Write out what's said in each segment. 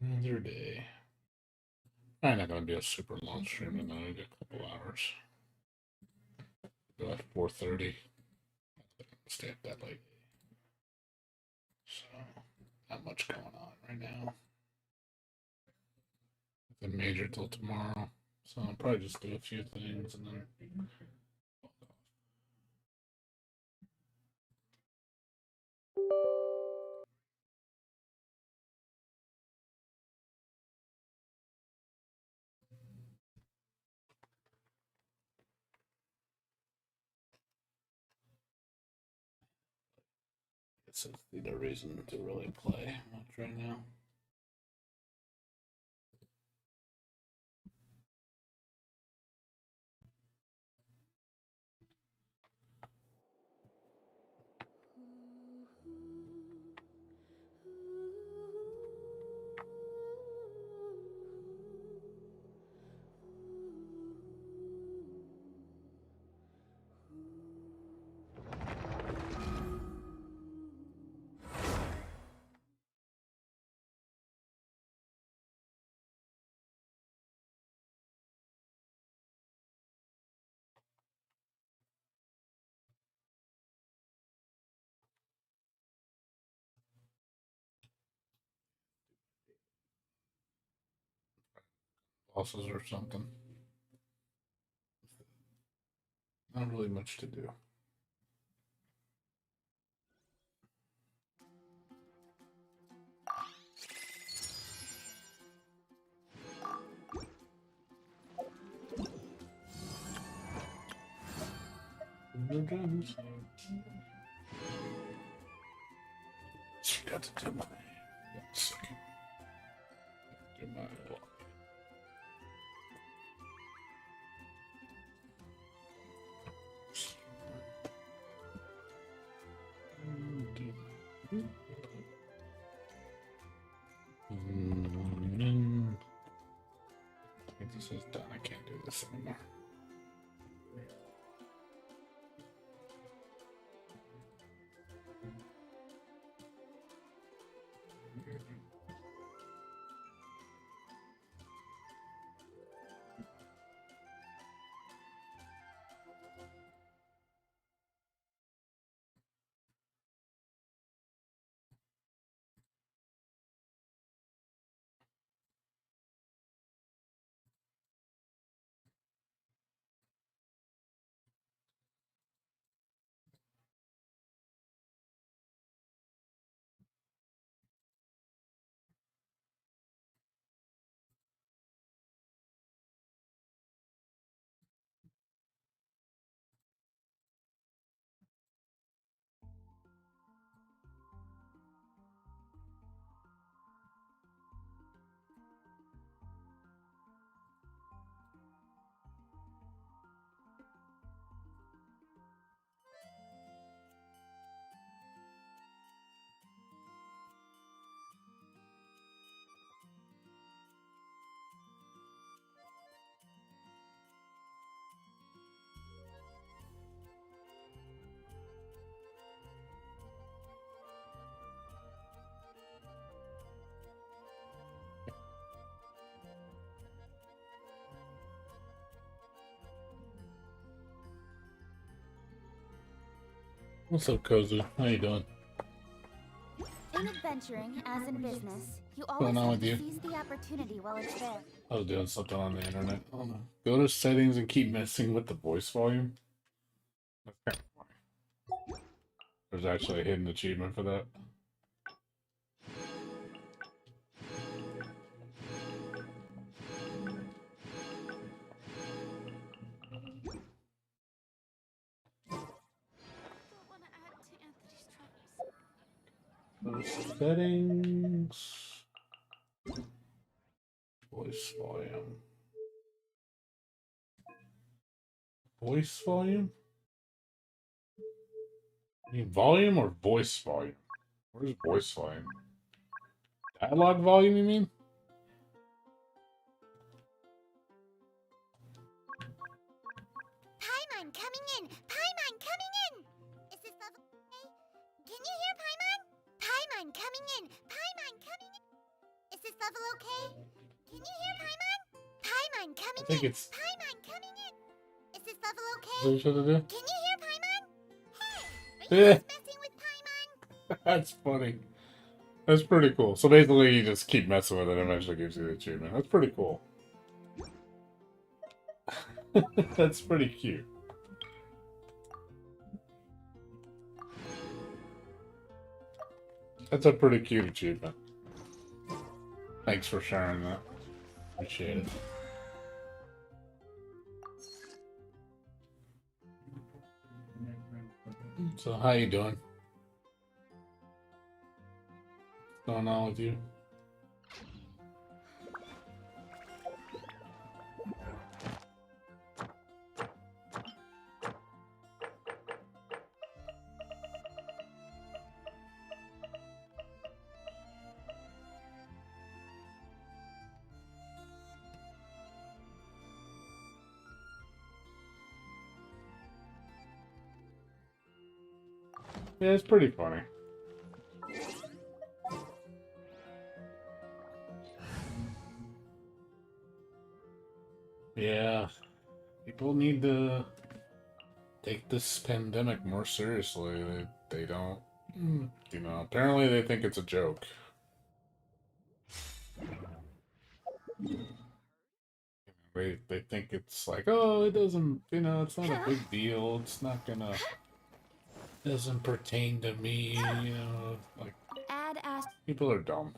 Another day. I'm not gonna be a super long stream tonight. A couple hours. Go at 4:30. Stay up that late. So not much going on right now. Nothing major till tomorrow. So I'll probably just do a few things and then it's no reason to really play much right now. Bosses or something. Not really much to do. Got to do my. 1 second. Do my. I think this is done. I can't do this anymore. What's up, Kozu? How you doing? In adventuring, as in business, you What's always going on have with you? to seize the opportunity while it's there. I was doing something on the internet. I don't know. Go to settings and keep messing with the voice volume. That's kind of funny. There's actually a hidden achievement for that. Go to settings. Voice volume. Voice volume? You mean volume or voice volume? Where's voice volume? Dialogue volume, you mean? Paimon coming in! Paimon coming in! Is this level okay? Can you hear Paimon? Paimon coming in! Paimon coming in! Is this level level okay? Can you hear Paimon? Paimon coming I think in. it's. Paimon coming in. Is this level What okay? are you trying to do? Can you hear Paimon? Hey, are you Yeah, just messing with Paimon? that's funny. That's pretty cool. So basically, you just keep messing with it, and eventually gives you the achievement. That's pretty cool. That's pretty cute. That's a pretty cute achievement. Thanks for sharing that. Appreciate it. So how you doing? What's going on with you? Yeah, it's pretty funny. Yeah, people need to take this pandemic more seriously. They don't, you know, apparently they think it's a joke. They think it's like, oh, it doesn't, you know, it's not a big deal. It's not gonna, doesn't pertain to me, you know, like, Add ask. people are dumb.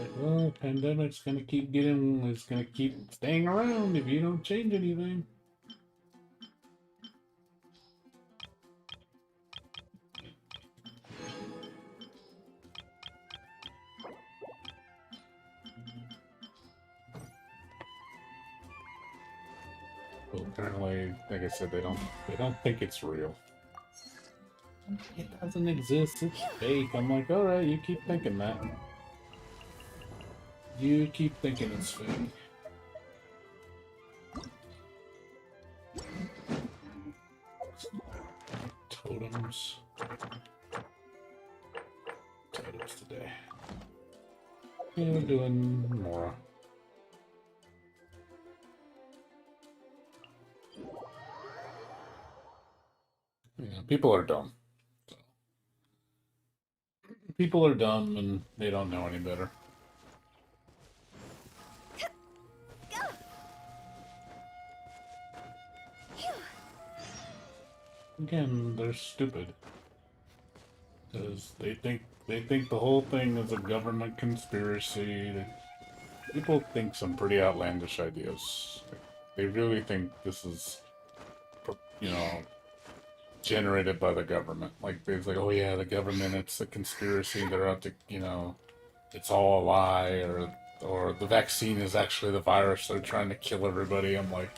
Like, well, pandemic's gonna keep getting, it's gonna keep staying around if you don't change anything. Well, apparently, like I said, they don't think it's real. It doesn't exist. It's fake. I'm like, all right, you keep thinking that. You keep thinking it's fake. Totems. Totems today. Yeah, we're doing more. Yeah, people are dumb. People are dumb and they don't know any better. Again, they're stupid. Because they think the whole thing is a government conspiracy. People think some pretty outlandish ideas. They really think this is, you know, generated by the government. Like, it's like, oh yeah, the government, it's a conspiracy. They're out to, you know, it's all a lie, or the vaccine is actually the virus. They're trying to kill everybody. I'm like,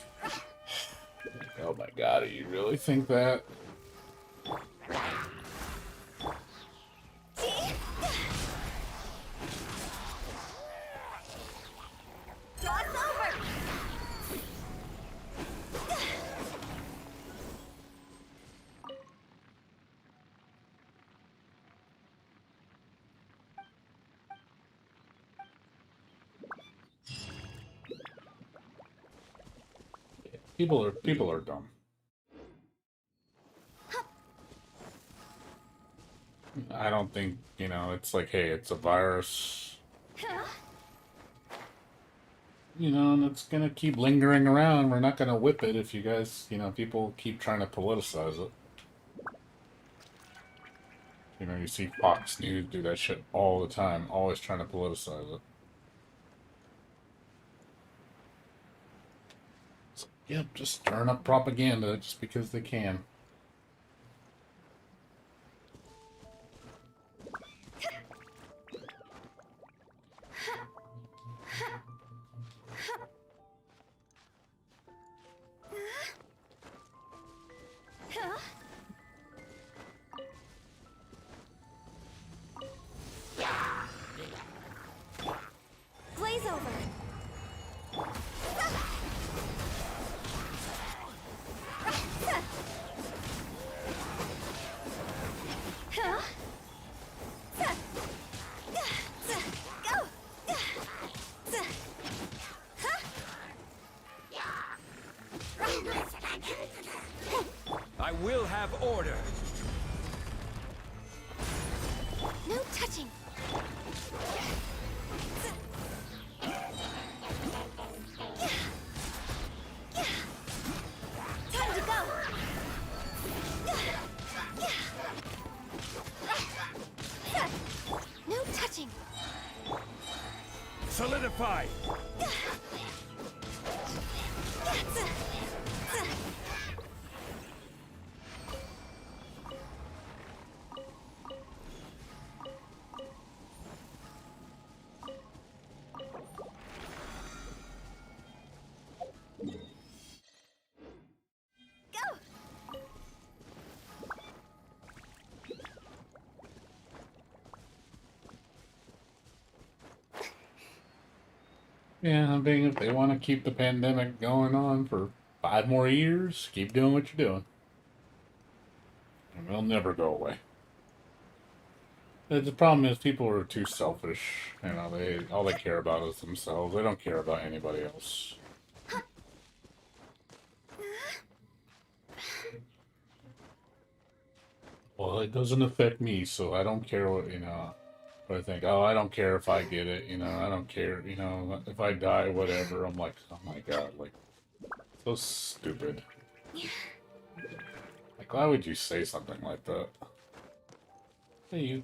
oh my god, do you really think that? People are dumb. I don't think, you know, it's like, hey, it's a virus, you know, and it's gonna keep lingering around. We're not gonna whip it if you guys, you know, people keep trying to politicize it. You know, you see Fox News do that shit all the time, always trying to politicize it. So, yep, just stirring up propaganda just because they can. Glaze over. order. No touching. Time to go. No touching. Solidify. Yeah, I mean, if they want to keep the pandemic going on for 5 more years, keep doing what you're doing. And they'll never go away. The problem is people are too selfish. You know, all they care about is themselves. They don't care about anybody else. Well, it doesn't affect me, so I don't care what, you know. But I think, oh, I don't care if I get it, you know, I don't care, you know, if I die, whatever. I'm like, oh my god, like, so stupid. Like, why would you say something like that? Hey, you.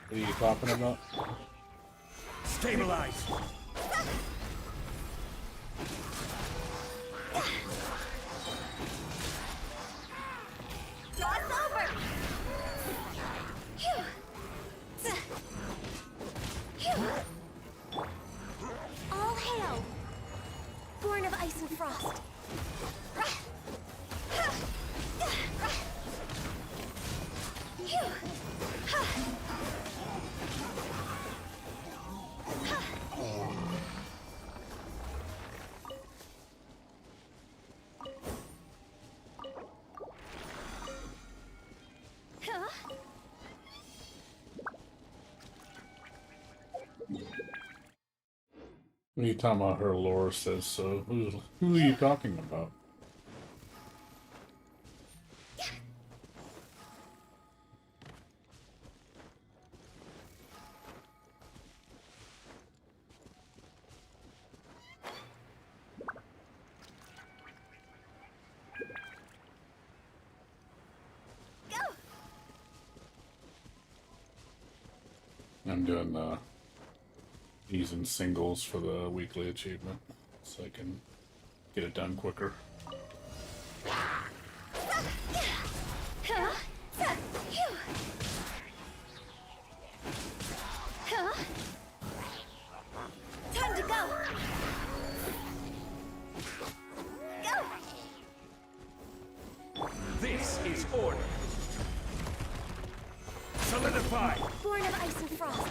What are you talking about? Stabilize. Cross over. All hail. Born of ice and frost. What are you talking about? Her lore says so. Who are you talking about? I'm doing using singles for the weekly achievement, so I can get it done quicker. Time to go. This is order. Solidify. Born of ice and frost.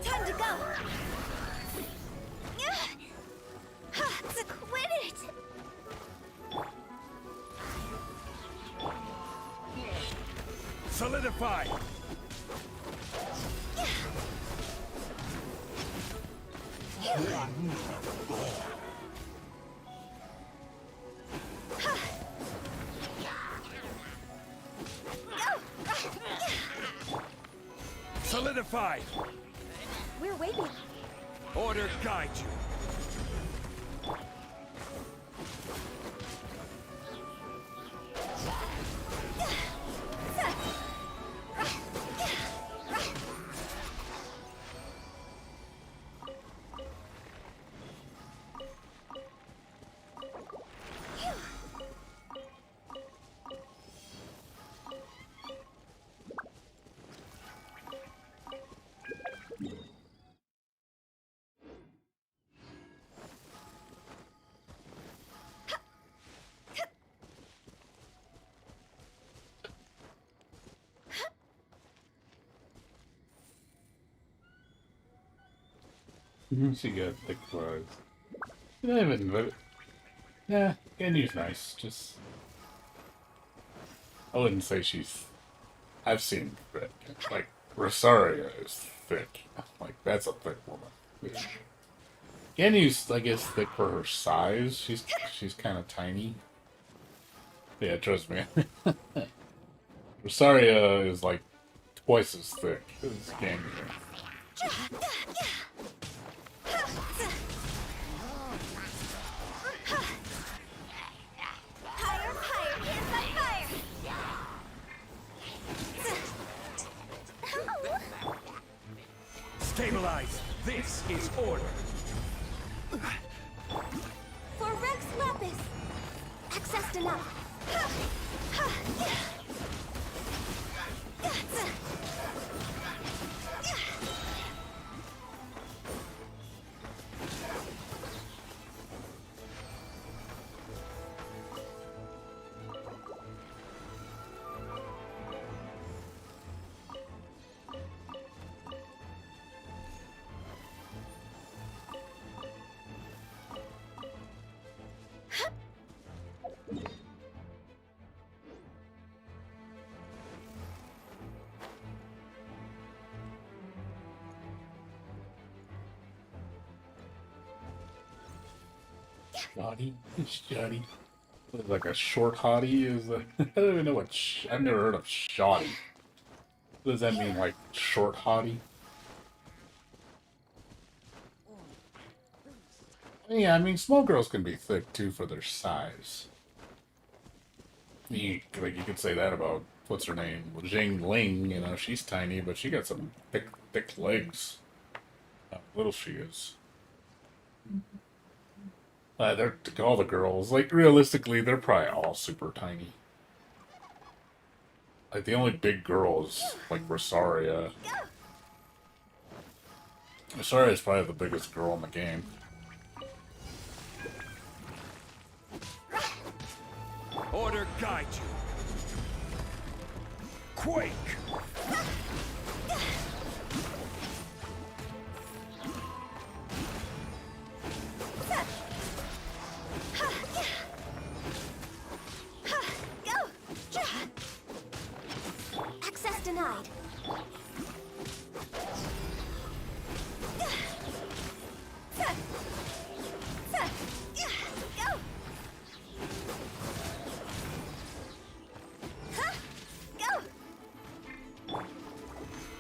Time to go. Quit it. Solidify. Solidify! We're waiting. Order guide you. She got thick thighs. Not even, but yeah, Genji's nice. Just I wouldn't say she's. I've seen like Rosaria is thick. Like that's a thick woman. Yeah. Genji's, I guess, thick for her size. She's kind of tiny. Yeah, trust me. Rosaria is like twice as thick as Genji. Higher, higher, hands on fire! Stabilize. This is order. For Rex Lapis! Access denied. Shoddy? Shoddy? Like a short hottie is a, I don't even know what I've never heard of shoddy. What does that mean, like short hottie? Yeah, I mean small girls can be thick too for their size. Like you could say that about what's her name, Jing Ling. You know, she's tiny, but she got some thick legs. How little she is. They're all the girls. Like realistically, they're probably all super tiny. Like the only big girl is like Rosaria. Rosaria is probably the biggest girl in the game. Order guide you. Quake! Access denied.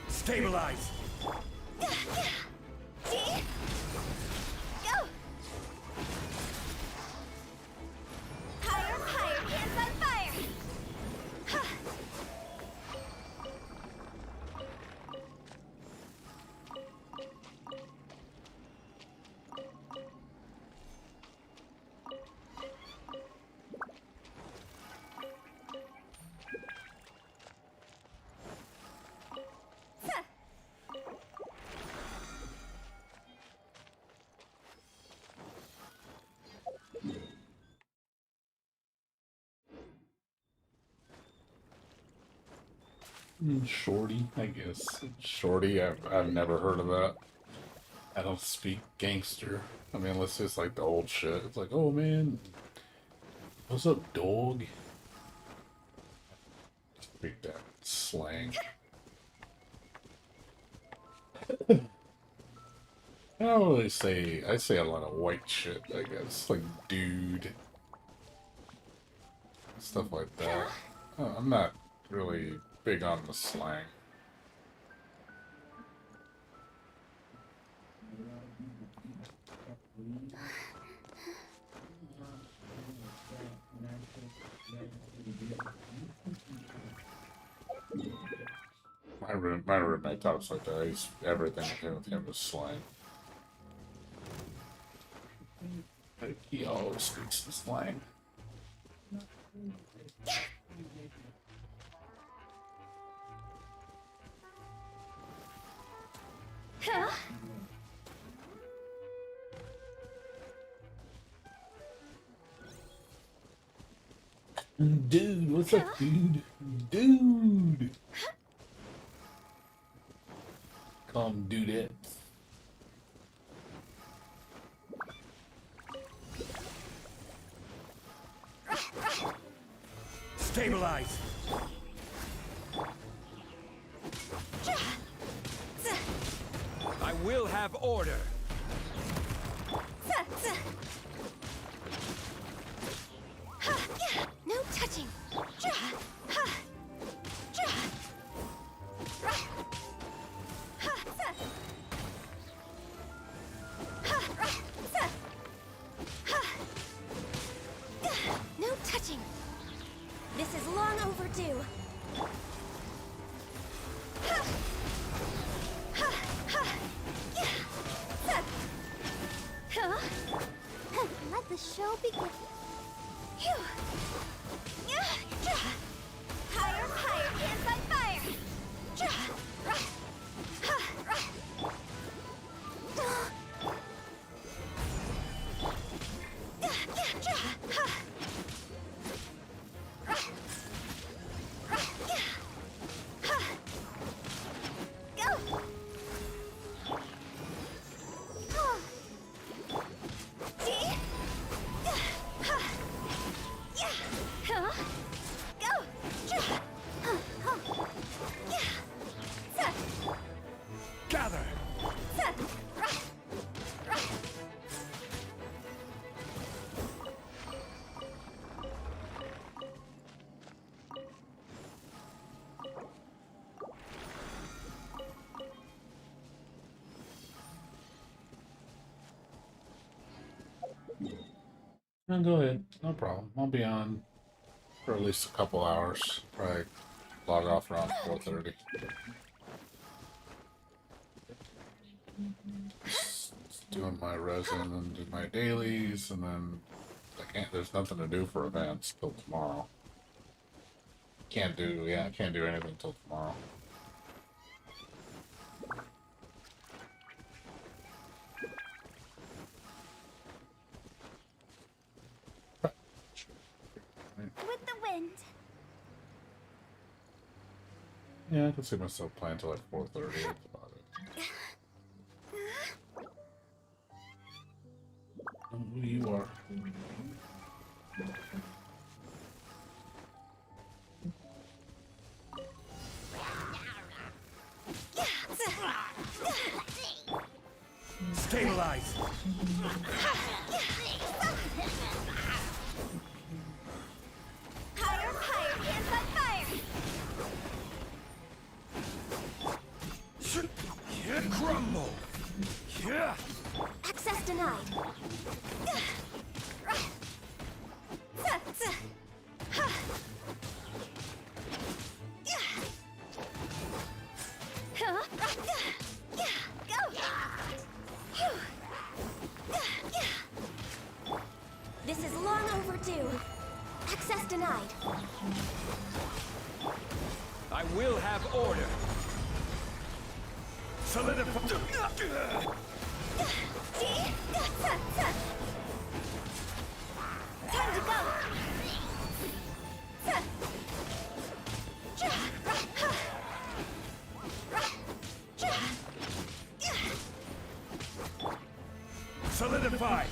Stabilize. Higher, higher, hands on fire! Shorty, I guess. Shorty, I've never heard of that. I don't speak gangster. I mean, unless it's like the old shit. It's like, oh man, what's up, dog? Speak that slang. I don't really say. I say a lot of white shit, I guess, like dude, stuff like that. I'm not really big on the slang. My roommate talks like that. Everything with him is slang. Like, he always speaks in slang. Huh? Dude, what's up, dude? Dude! Call him dudettes. Stabilize. I will have order. No touching. No touching. This is long overdue. Let the show begin. Phew. Higher, higher, can't fight fire. Go. Gather. No, go ahead. No problem. I'll be on for at least a couple hours. Probably log off around 4:30. Just doing my resin and do my dailies, and then I can't. There's nothing to do for events till tomorrow. Can't do. Yeah, I can't do anything till tomorrow. With the wind. Yeah, I can see myself playing till like 4:30. That's about it. I don't know who you are. Stabilize. Higher, higher, can't fight fire. Crumble. Yeah. Access denied. This is long overdue. Access denied. I will have order. Solidify. Time to go. Solidify.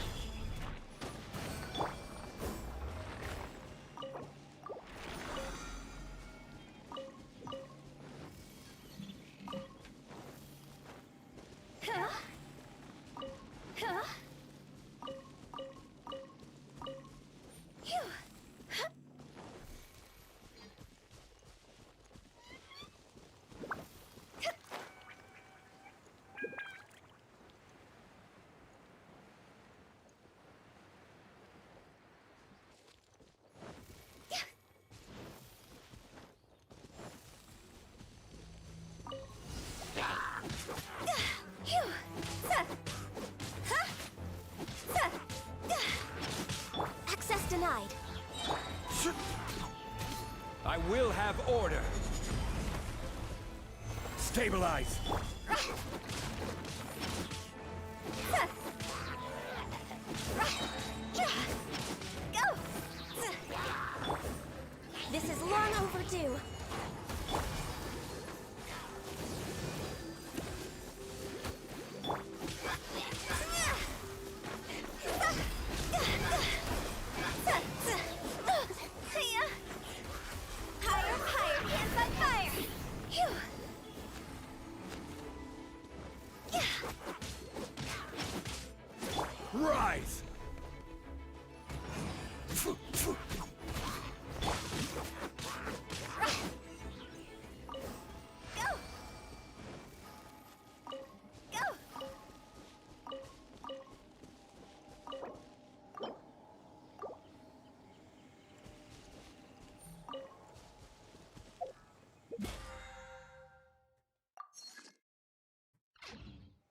I will have order. Stabilize. Go! This is long overdue. Higher, higher, can't fight fire. Phew. Rise. Go! Go!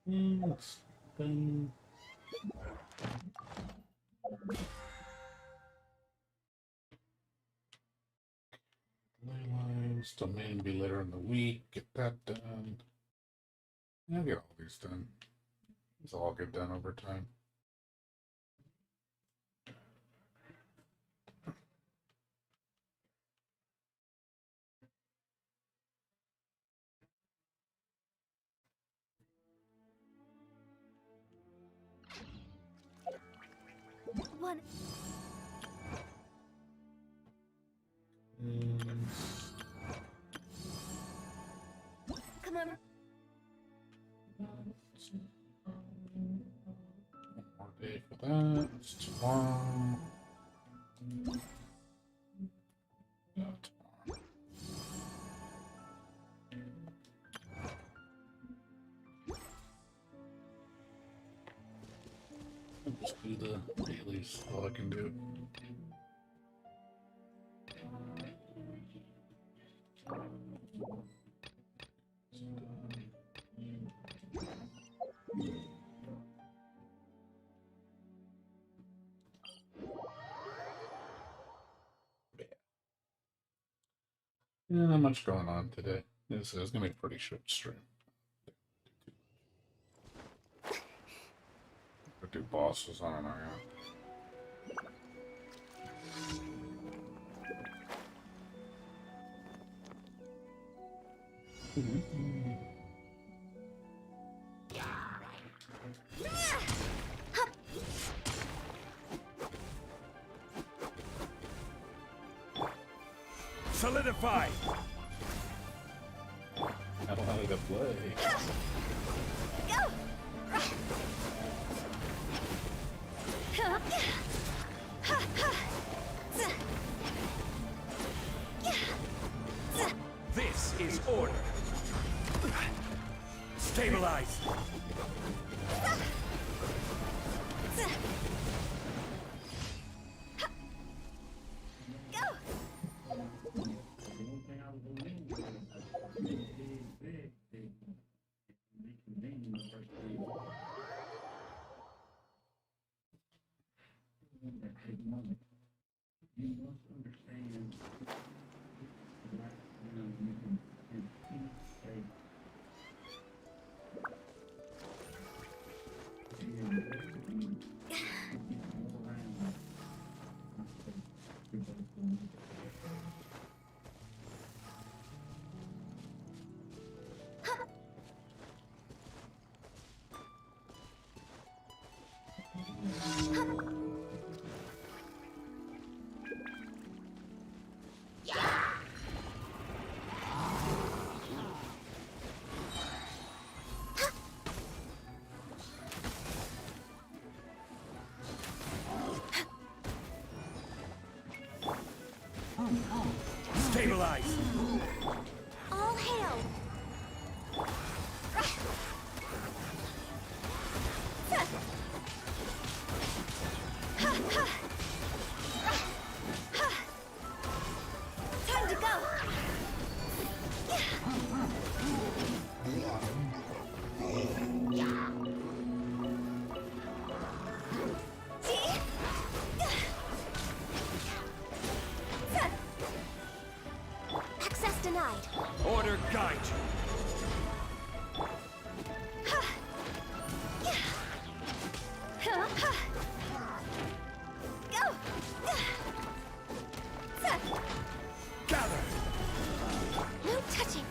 Let's then. Lines, domain be later in the week. Get that done. I'll get all these done. These will all get done over time. One. Come on. One more day for that. It's tomorrow. Yeah, tomorrow. I'll just do the dailies, all I can do. Yeah, not much going on today. This is gonna be a pretty short stream. We'll do bosses on our own. Solidify. I don't know how to play. Go! This is order. Stabilize. Stabilize. All hail! Time to go! See? side. Order guide you. Go! Gather. No touching.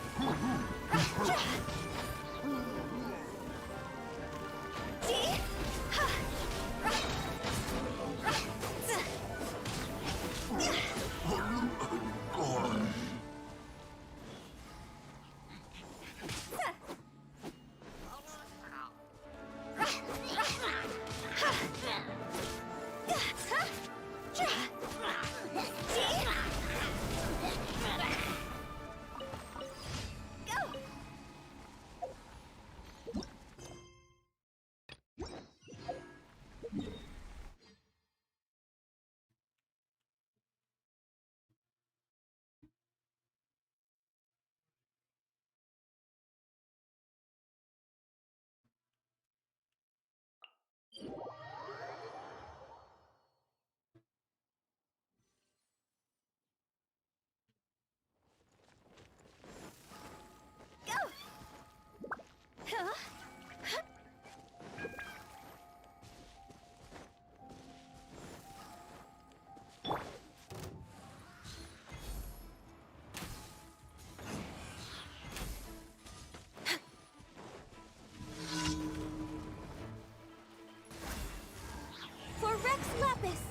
For Rex Lapis.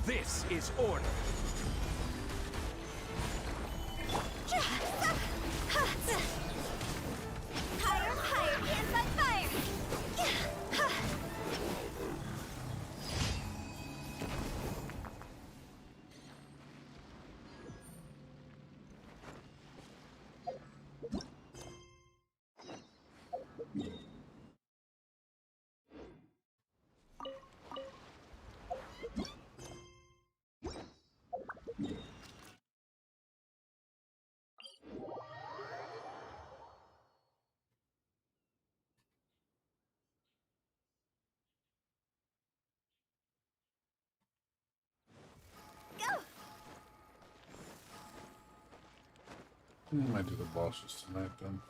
This is order. Higher, higher, hands on fire! Go! I might do the bosses tonight then.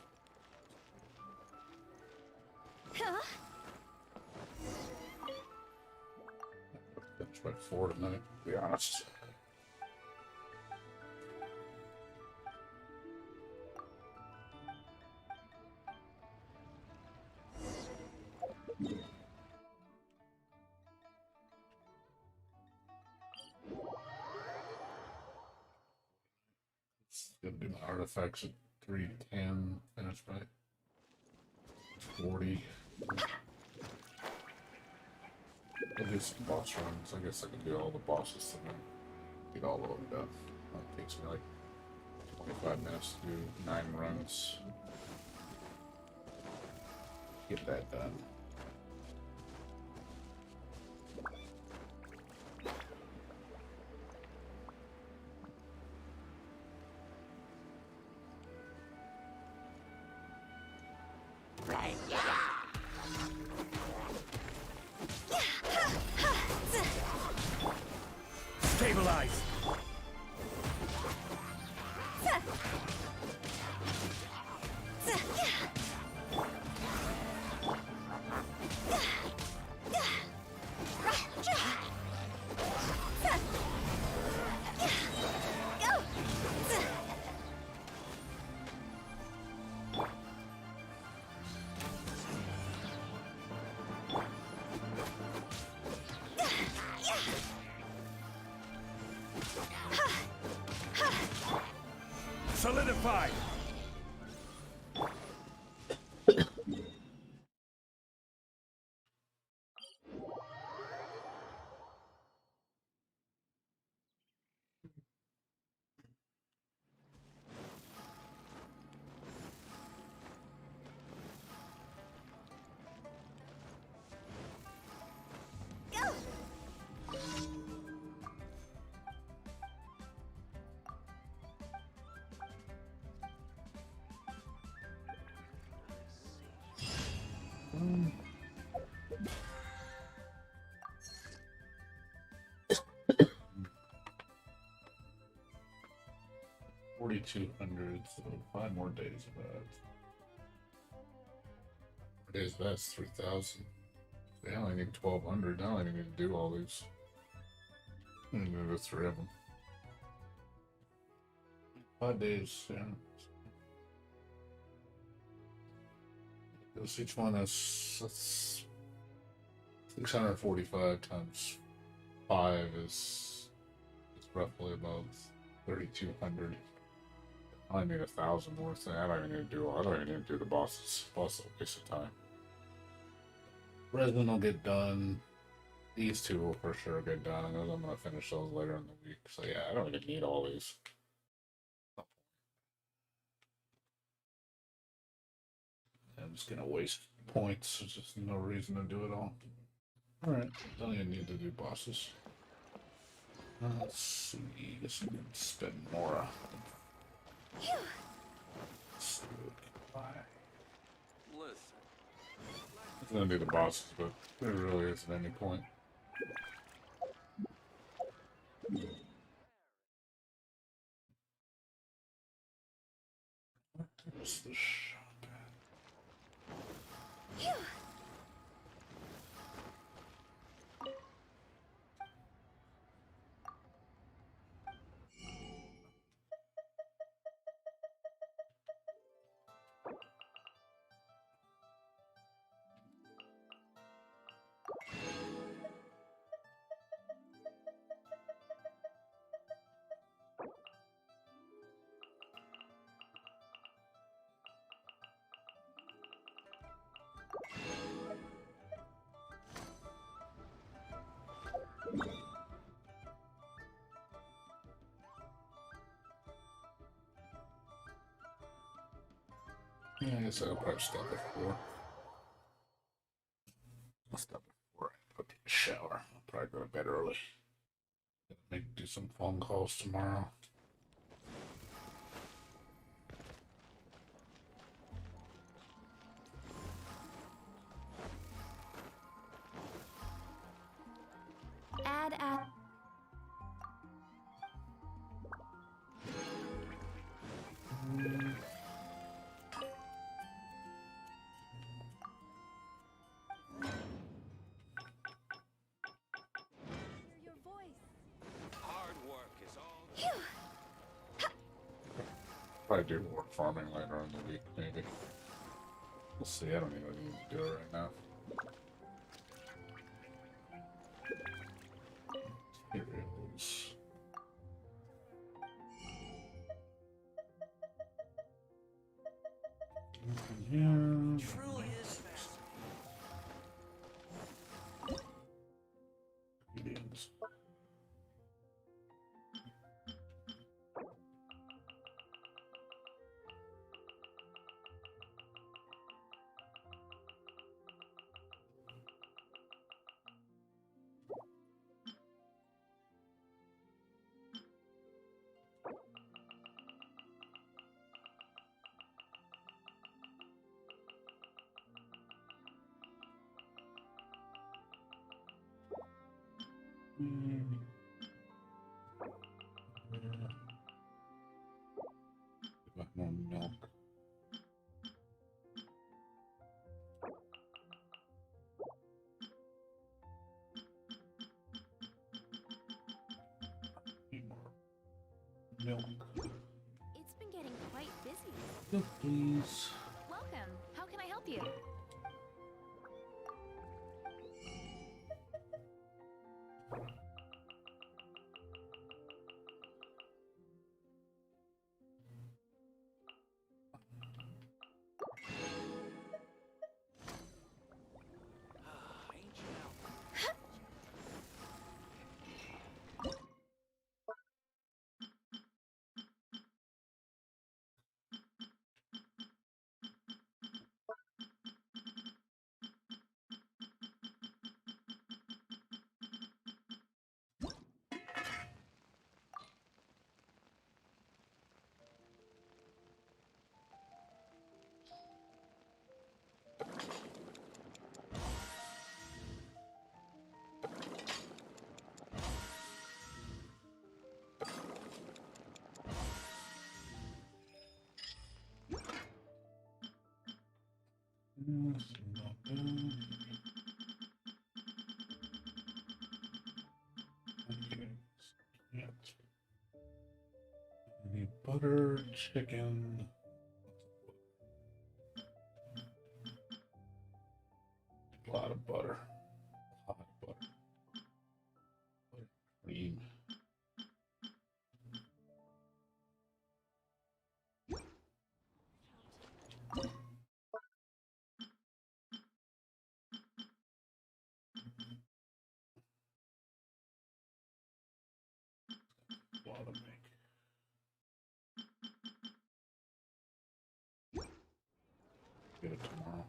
Finish by 4 tonight, to be honest. Gonna do my artifacts at 3:10, finish by 40. I'll do some boss runs. I guess I can do all the bosses tonight. Get all of them done. It takes me like 25 minutes to do 9 runs. Get that done. Stabilize. Solidified. Go! 3,200, so 5 more days of that. What days of that's 3,000. They only need 1,200. I don't even need to do all these. I'm gonna do the 3 of them. 5 days, yeah. Because each one is that's 645 times 5 is roughly about 3,200. I only need 1,000 more. So I don't even need to do. I don't even need to do the bosses. Boss is a waste of time. Resin will get done. These two will for sure get done. And I'm gonna finish those later in the week. So yeah, I don't even need all these. I'm just gonna waste points. There's just no reason to do it all. Alright, don't even need to do bosses. Let's see. Guess I can spend more. Let's do it. It's gonna be the bosses, but there really isn't any point. Where's the shop at? Yeah, I guess I'll probably stop before. I'll stop before I go take a shower. I'll probably go to bed early. Do some phone calls tomorrow. Add at. Your voice. Hard work is all. Probably do more farming later in the week, maybe. We'll see. I don't even need to do it right now. Materials. Yeah. Truly is fascinating. Ingredients. Got more milk. Need more milk. It's been getting quite busy. Milk, please. Welcome. How can I help you? Ancient outlook. Okay. Yep. Any butter, chicken. A lot of butter. A lot of butter. Butter cream. A lot of make. Get it tomorrow.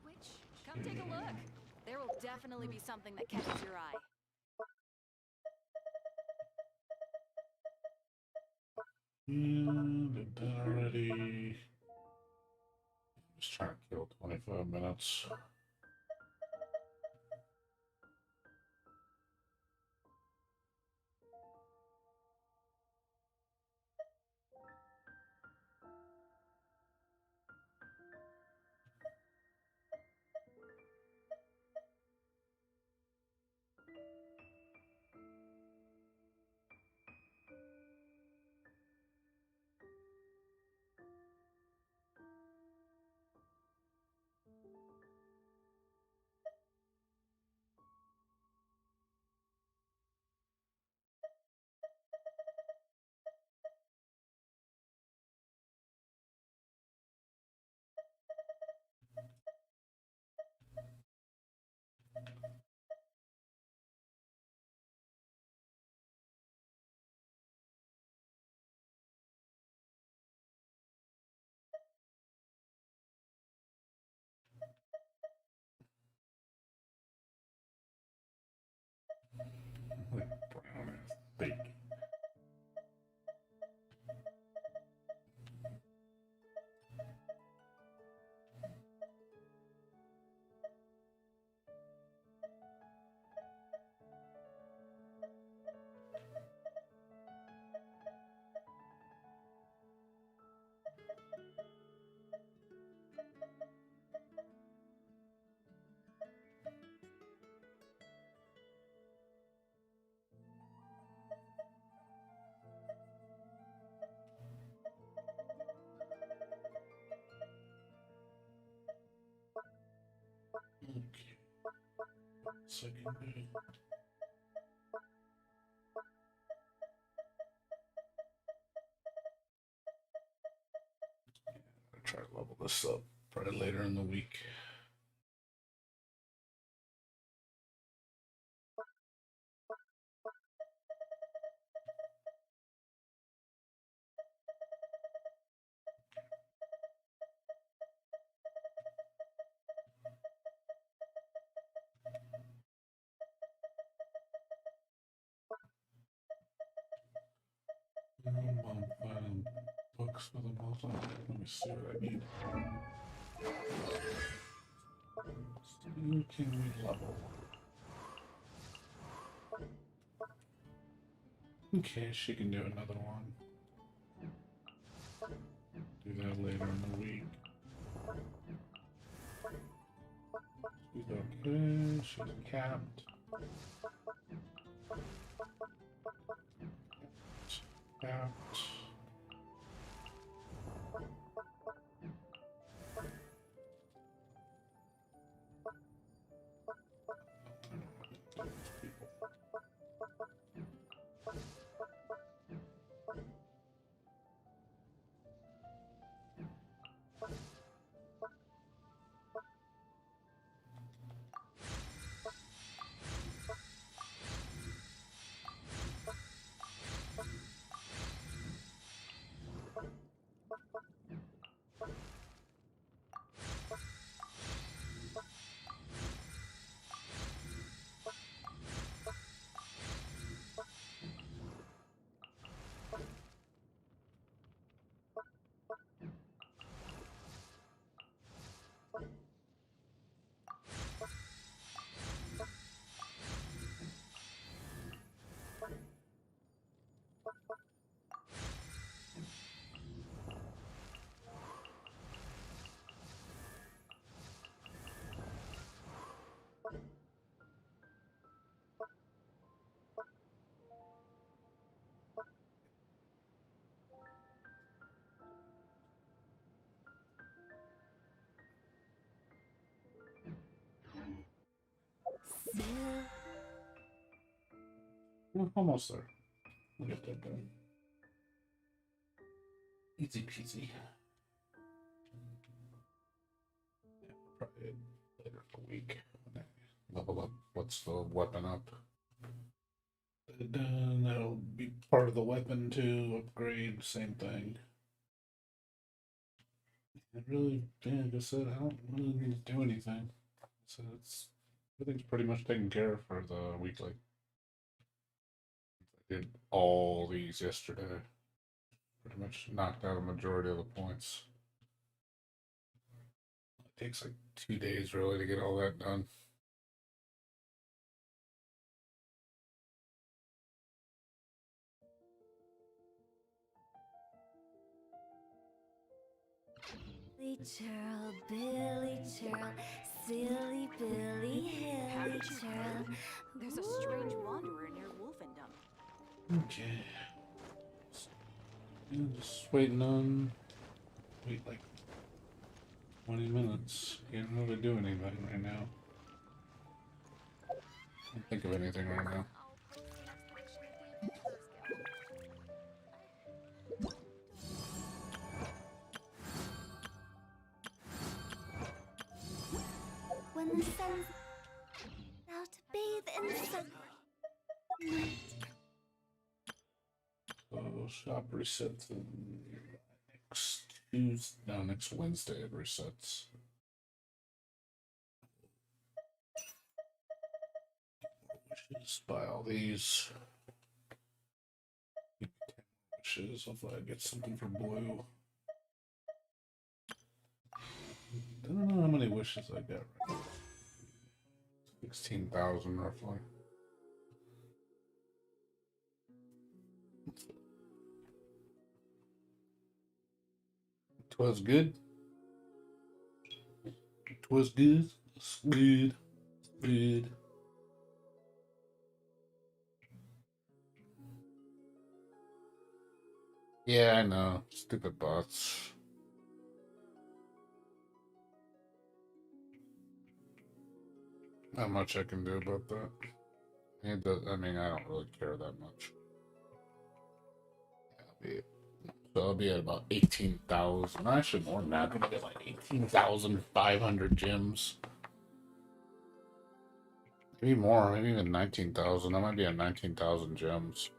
Which, come take a look. There will definitely be something that catches your eye. Yeah, did that already. Just trying to kill 25 minutes. Like brown ass bacon. Okay. Second day. I'll try to level this up probably later in the week. Books for the multi. Let me see what I need. Who can we level? Okay, she can do another one. Do that later in the week. She's okay. She's capped. Capped. Almost there. We'll get that done. Easy peasy. Yeah, probably later in the week. When I level up. What's the weapon up? And that'll be part of the weapon to upgrade. Same thing. I really, yeah, like I said, I don't really need to do anything. So it's everything's pretty much taken care of for the weekly. I did all these yesterday. Pretty much knocked out a majority of the points. It takes like 2 days really to get all that done. Billy Churl, Billy Churl, silly Billy, Hilly Churl. There's a strange wanderer near Wolfendom. Okay. Yeah, just waiting on. Wait like 20 minutes. Can't really do anything right now. Can't think of anything right now. When the sun's out to bathe in the sunlight. So shop resets next Tuesday. No, next Wednesday it resets. Wishes, buy all these. 10 wishes. Hopefully I get something for blue. I don't know how many wishes I got right now. 16,000 roughly. Twas good. Twas good. Good. Good. Yeah, I know. Stupid bots. Not much I can do about that. It does, I mean, I don't really care that much. So I'll be at about 18,000. Actually, more than that. I'll be at like 18,500 gems. Maybe more. Maybe even 19,000. I might be at 19,000 gems.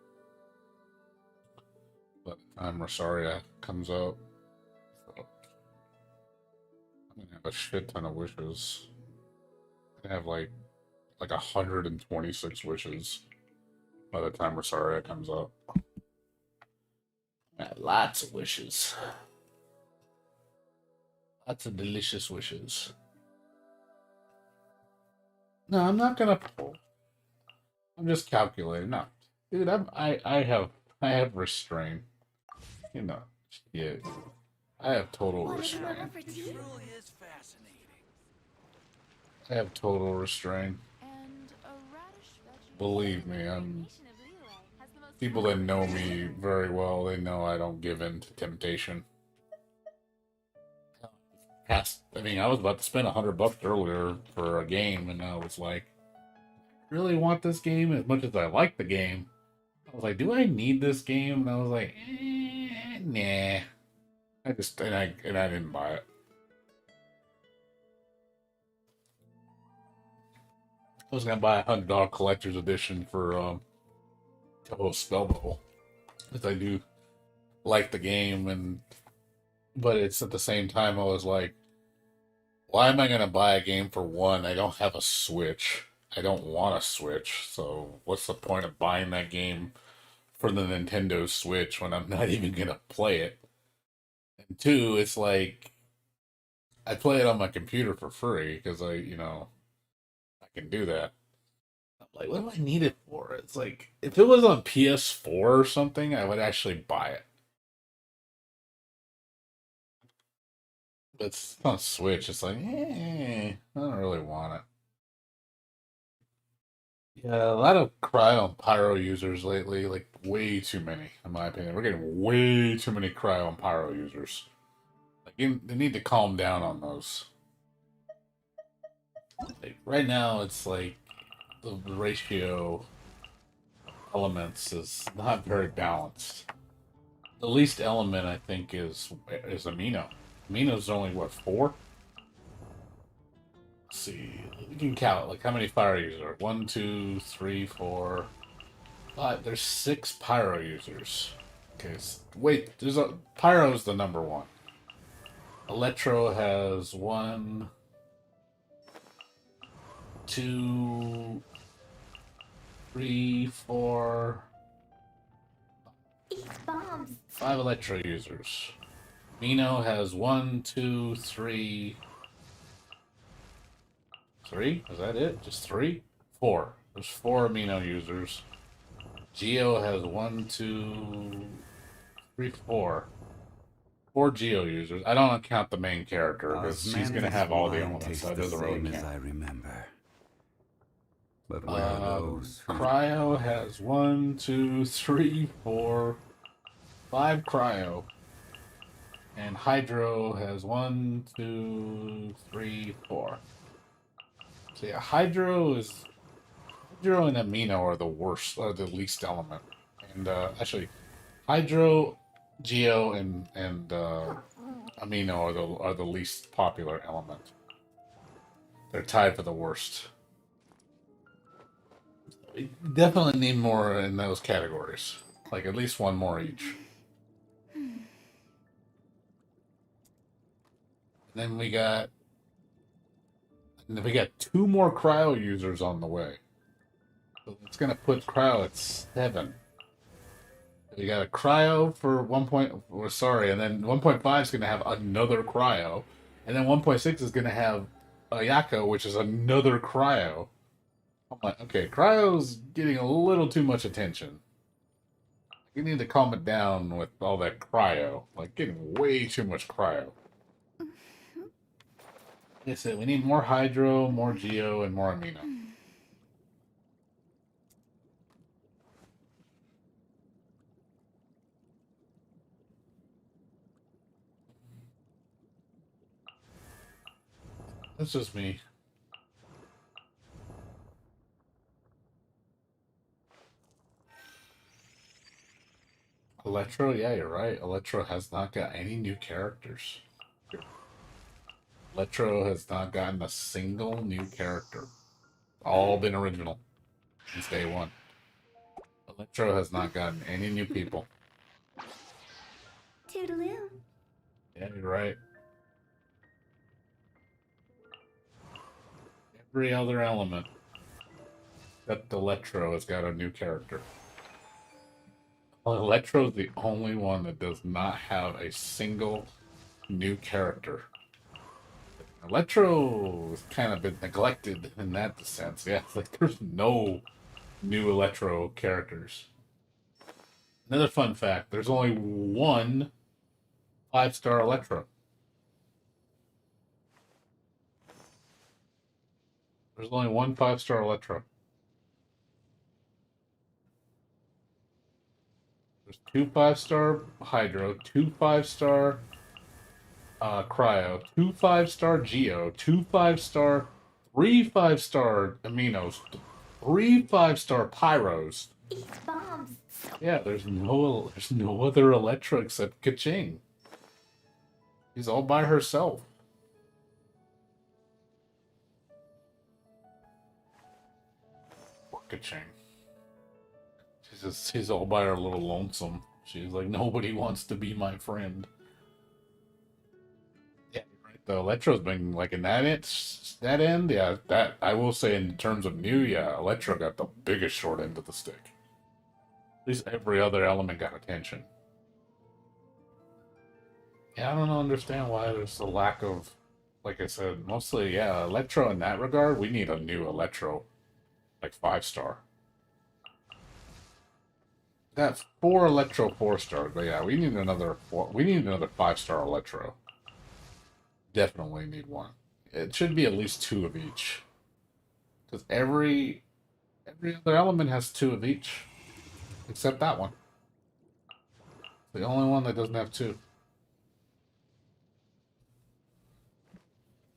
By the time Rosaria comes out. So, I'm gonna have a shit ton of wishes. I have like 126 wishes by the time Rosaria comes out. Got lots of wishes. Lots of delicious wishes. No, I'm not gonna pull. I'm just calculating. No, dude, I have restraint. You know, yeah, I have total Wanna come over restraint. for It tea? truly is fascinating. I have total restraint. And a radish veggie. Believe me, I'm. Nation of Liyue has the most People that know me very well, they know I don't give in to temptation. I mean, I was about to spend $100 earlier for a game, and I was like, really want this game as much as I like the game. I was like, do I need this game? And I was like, nah. I didn't buy it. I was gonna buy a $100 collector's edition for Toho Spellbowl, because I do like the game, but it's at the same time I was like, why am I gonna buy a game for one? I don't have a Switch. I don't want a Switch, so what's the point of buying that game for the Nintendo Switch when I'm not even gonna play it? And two, it's like I play it on my computer for free because I can do that. I'm like, what do I need it for? It's like if it was on PS4 or something, I would actually buy it. But it's on Switch. It's like, I don't really want it. Yeah, a lot of Cryo and Pyro users lately, like way too many, in my opinion. We're getting way too many Cryo and Pyro users. Like, they need to calm down on those. Like, right now, it's like the ratio elements is not very balanced. The least element, I think, is amino. Amino's only what, 4? Let's see, you can count like how many fire users are. 1, 2, 3, 4, 5. There's 6 pyro users. Okay, wait. There's a pyro's the number 1. Electro has 1, 2, 3, 4, Eat bombs. 5 electro users. Mino has 1, 2, 3. 3? Is that it? Just 3? 4. There's 4 amino users. Geo has 1, 2, 3, 4. 4 Geo users. I don't count the main character because she's going to have all the elements, so it doesn't really count. As I remember. But where are those who... Cryo has 1, 2, 3, 4, 5 cryo. And Hydro has 1, 2, 3, 4. So yeah, Hydro and Amino are the worst, are the least element. And actually, Hydro, Geo, and Amino are the least popular element. They're tied for the worst. We definitely need more in those categories, like at least 1 more each. And then we got 2 more cryo users on the way. So it's gonna put cryo at 7. We got a cryo for 1. And then 1.5 is gonna have another cryo, and then 1.6 is gonna have a Yako, which is another cryo. I'm like, okay, cryo's getting a little too much attention. You need to calm it down with all that cryo. Like, getting way too much cryo. Like I said, we need more Hydro, more Geo, and more Amino. That's just me. Electro, yeah, you're right. Electro has not got any new characters. Electro has not gotten a single new character. All been original since day 1. Electro has not gotten any new people. Toodaloo. Yeah, you're right. Every other element except Electro has got a new character. Electro's the only one that does not have a single new character. Electro has kind of been neglected in that sense. Yeah, it's like there's no new Electro characters. Another fun fact, there's only 1 5-star Electro. There's only 1 5-star Electro. There's 2 5-star Hydro, 2 5-star Cryo, 2 5-star Geo, 2 5-star, 3 5-star Aminos, 3 5-star Pyros. Eat bombs. Yeah, there's no other Electra except Kaching. She's all by herself. Poor Kaching. She's all by her little lonesome. She's like, nobody wants to be my friend. Yeah, right. The Electro's been like in that end, yeah. That I will say in terms of new, yeah, Electro got the biggest short end of the stick. At least every other element got attention. Yeah, I don't understand why there's a lack of, like I said, mostly, yeah, Electro in that regard, we need a new Electro, like 5-star. That's 4 Electro 4-stars, but yeah, we need another 5-star Electro. Definitely need 1. It should be at least 2 of each. Because every other element has 2 of each. Except that one. The only one that doesn't have 2.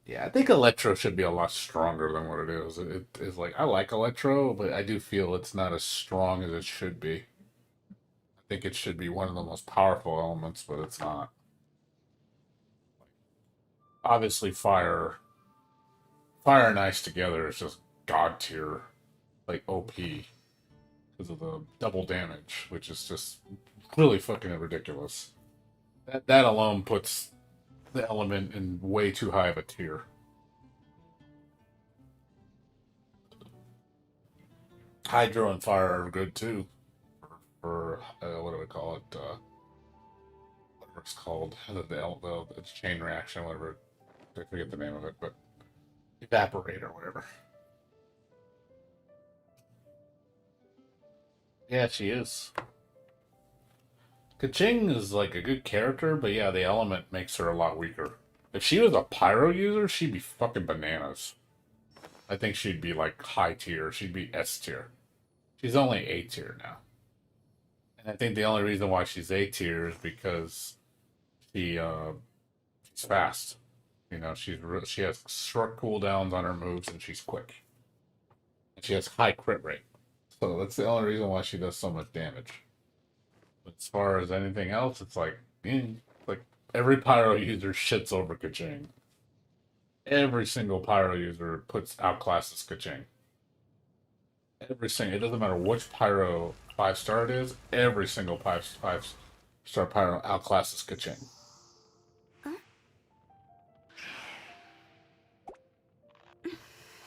Yeah, I think Electro should be a lot stronger than what it is. It is like I like Electro, but I do feel it's not as strong as it should be. I think it should be one of the most powerful elements, but it's not. Obviously, fire and ice together is just god tier, like OP because of the double damage, which is just really fucking ridiculous. That alone puts the element in way too high of a tier. Hydro and fire are good too. For what do we call it? Whatever it's called, the chain reaction, whatever. I forget the name of it, but evaporate or whatever. Yeah, she is. Kaching is like a good character, but yeah, the element makes her a lot weaker. If she was a pyro user, she'd be fucking bananas. I think she'd be like high tier. She'd be S tier. She's only A tier now. And I think the only reason why she's A tier is because she's fast. You know, she has short cooldowns on her moves and she's quick. And she has high crit rate. So that's the only reason why she does so much damage. But as far as anything else, it's like every pyro user shits over Kaching. Every single pyro user outclasses Kaching. Every single, it doesn't matter which pyro 5-star it is, every single five-star pyro outclasses Kaching.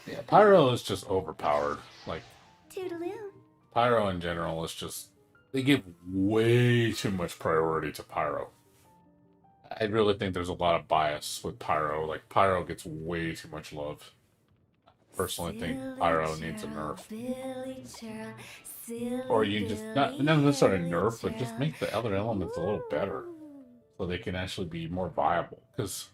Yeah, pyro is just overpowered. Like, Toodaloo. pyro in general is just, they give way too much priority to pyro. I really think there's a lot of bias with pyro. Like, pyro gets way too much love. Personally think pyro needs a nerf. Or you just, not necessarily nerf, but just make the other elements a little better. So they can actually be more viable. Because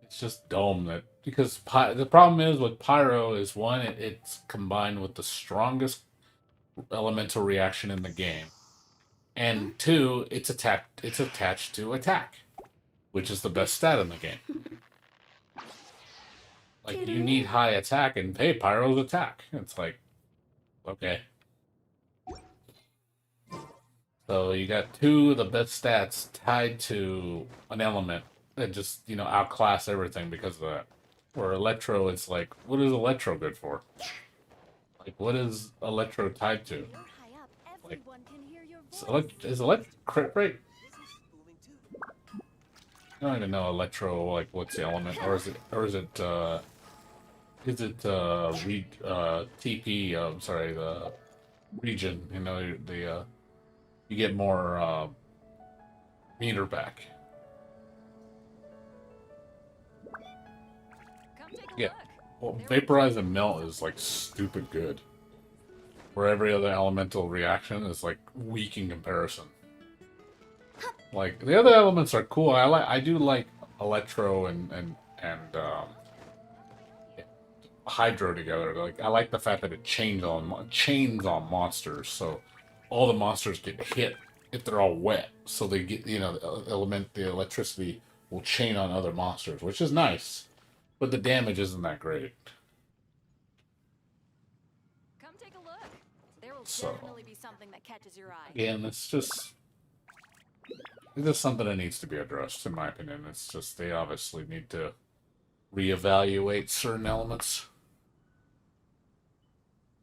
it's just dumb that, because the problem is with pyro is one, it's combined with the strongest elemental reaction in the game. And two, it's attached to attack, which is the best stat in the game. Like, you need high attack, and hey, pyro's attack. It's like, okay. So you got two of the best stats tied to an element that just, outclass everything because of that. Where Electro, it's like, what is Electro good for? Like, what is Electro tied to? You're high up. Like, Everyone can hear your voice. is Electro crit rate? I don't even know Electro, like, what's the element, or is it TP, sorry, the region, you get more, meter back. Come take a Yeah. look. Well, There will Vaporize and Melt is, like, stupid good. Where every other elemental reaction is, like, weak in comparison. Like, the other elements are cool. I do like Electro and Hydro together. Like, I like the fact that it chains on monsters, so all the monsters get hit if they're all wet. So they get, the electricity will chain on other monsters, which is nice, but the damage isn't that great. Come take a look. There will So, definitely be something that catches your eye. again, it's just something that needs to be addressed, in my opinion. It's just they obviously need to reevaluate certain elements.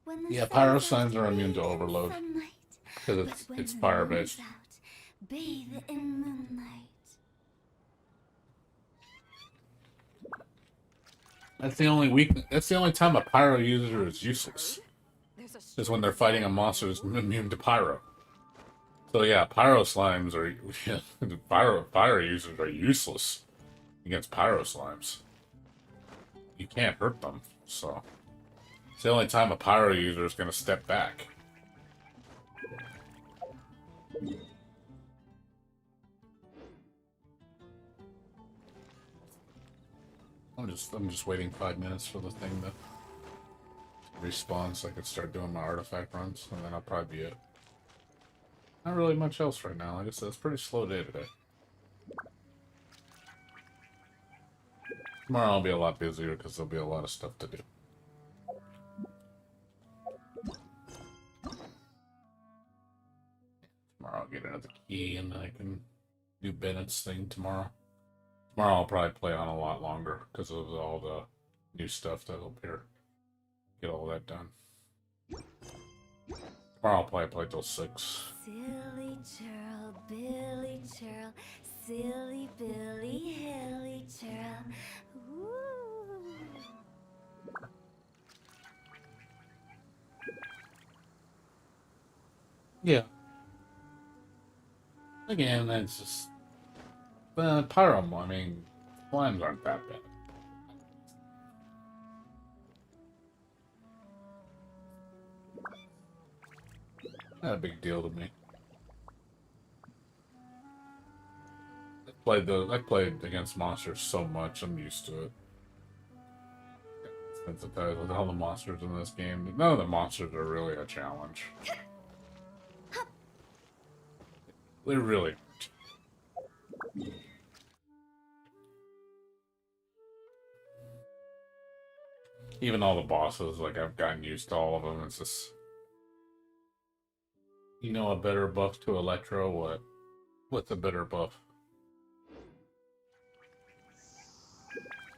When the Yeah, sun pyro sets signs are immune to bathe in overload sunlight, because but when it's the fire moon is based. out, bathe in moonlight. That's the only weakness. That's the only time a pyro user is useless. There's Is when they're fighting a monster that's immune to pyro. So yeah, pyro slimes are fire users are useless against pyro slimes. You can't hurt them. So it's the only time a pyro user is going to step back. I'm just waiting 5 minutes for the thing to respawn so I can start doing my artifact runs, and then I'll probably be it. Not really much else right now. Like I said, it's a pretty slow day today. Tomorrow I'll be a lot busier because there'll be a lot of stuff to do. Tomorrow I'll get another key and then I can do Bennett's thing tomorrow. Tomorrow I'll probably play on a lot longer because of all the new stuff that'll appear. Get all that done. Tomorrow I'll probably play till 6. Silly churl, Billy churl, silly Billy, hilly churl. Ooh. Yeah. Again, that's just... Pyro, I mean, slimes aren't that bad. Not a big deal to me. I played against monsters so much, I'm used to it. Sensitized with all the monsters in this game. None of the monsters are really a challenge. They really aren't. Even all the bosses, like, I've gotten used to all of them. It's just... You know a better buff to Electro? What? What's a better buff?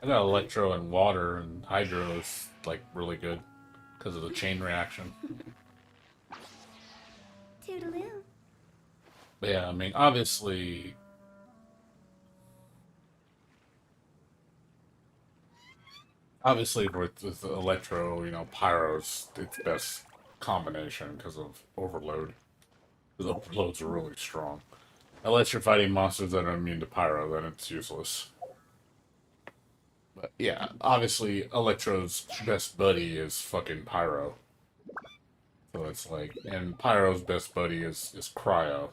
I got Electro and Water, and Hydro is, like, really good because of the chain reaction. Toodaloo. But yeah, I mean, obviously... Obviously, with Electro, you know, Pyro's its best combination because of Overload. Because Overload's really strong. Unless you're fighting monsters that are immune to Pyro, then it's useless. But yeah, obviously, Electro's best buddy is fucking Pyro. So it's like, and Pyro's best buddy is Cryo.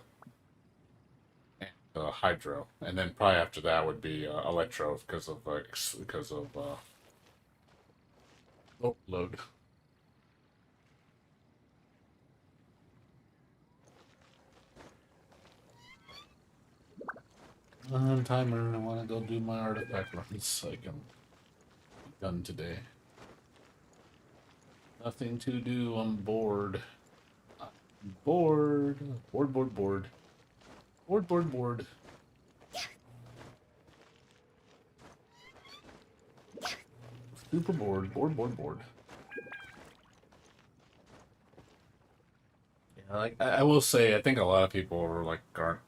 And Hydro. And then probably after that would be Electro because of Overload. Timer, I want to go do my artifact runs so I can be done today. Nothing to do, I'm bored. I'm bored. Bored, bored, bored. Bored, bored, bored. Super bored, bored, bored, bored. Yeah, like I will say, I think a lot of people are like aren't.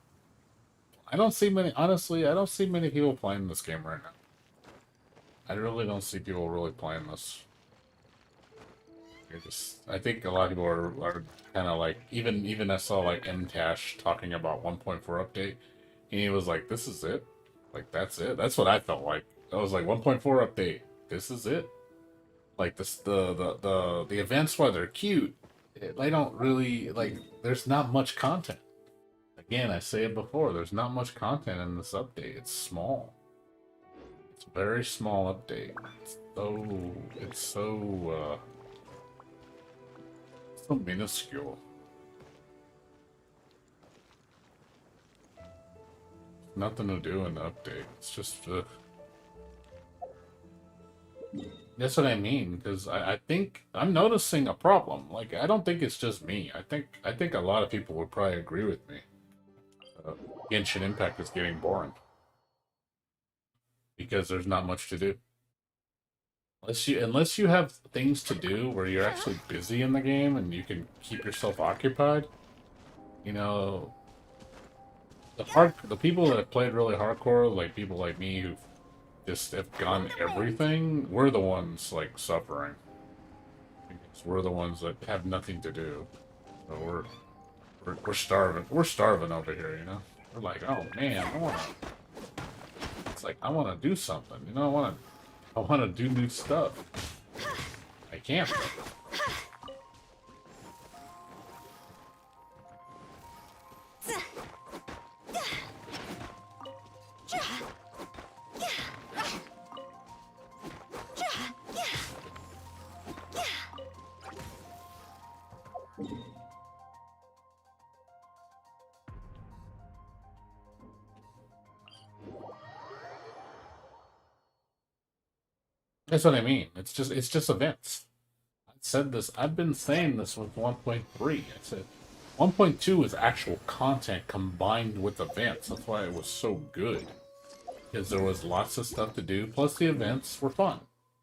I don't see many. Honestly, I don't see many people playing this game right now. I really don't see people really playing this. I think a lot of people are kind of like even I saw like MTash talking about 1.4 update, and he was like, "This is it, like that's it." That's what I felt like. I was like, 1.4 update. This is it. Like this, the events, while they're cute, they don't really like. There's not much content. Again, I say it before. There's not much content in this update. It's small. It's a very small update. It's so minuscule. Nothing to do in the update. It's just that's what I mean, because I think I'm noticing a problem. Like, I don't think it's just me. I think a lot of people would probably agree with me. Genshin Impact is getting boring because there's not much to do. Unless you have things to do where you're actually busy in the game and you can keep yourself occupied, you know, the people that have played really hardcore, like people like me who just have gone everything, we're the ones like suffering. Because we're the ones that have nothing to do. So we're starving. We're starving over here, you know? We're like, oh man, it's like I wanna do something, you know, I wanna do new stuff. I can't. That's what I mean. It's just events. I said this. I've been saying this with 1.3. I said 1.2 is actual content combined with events. That's why it was so good. Because there was lots of stuff to do, plus the events were fun.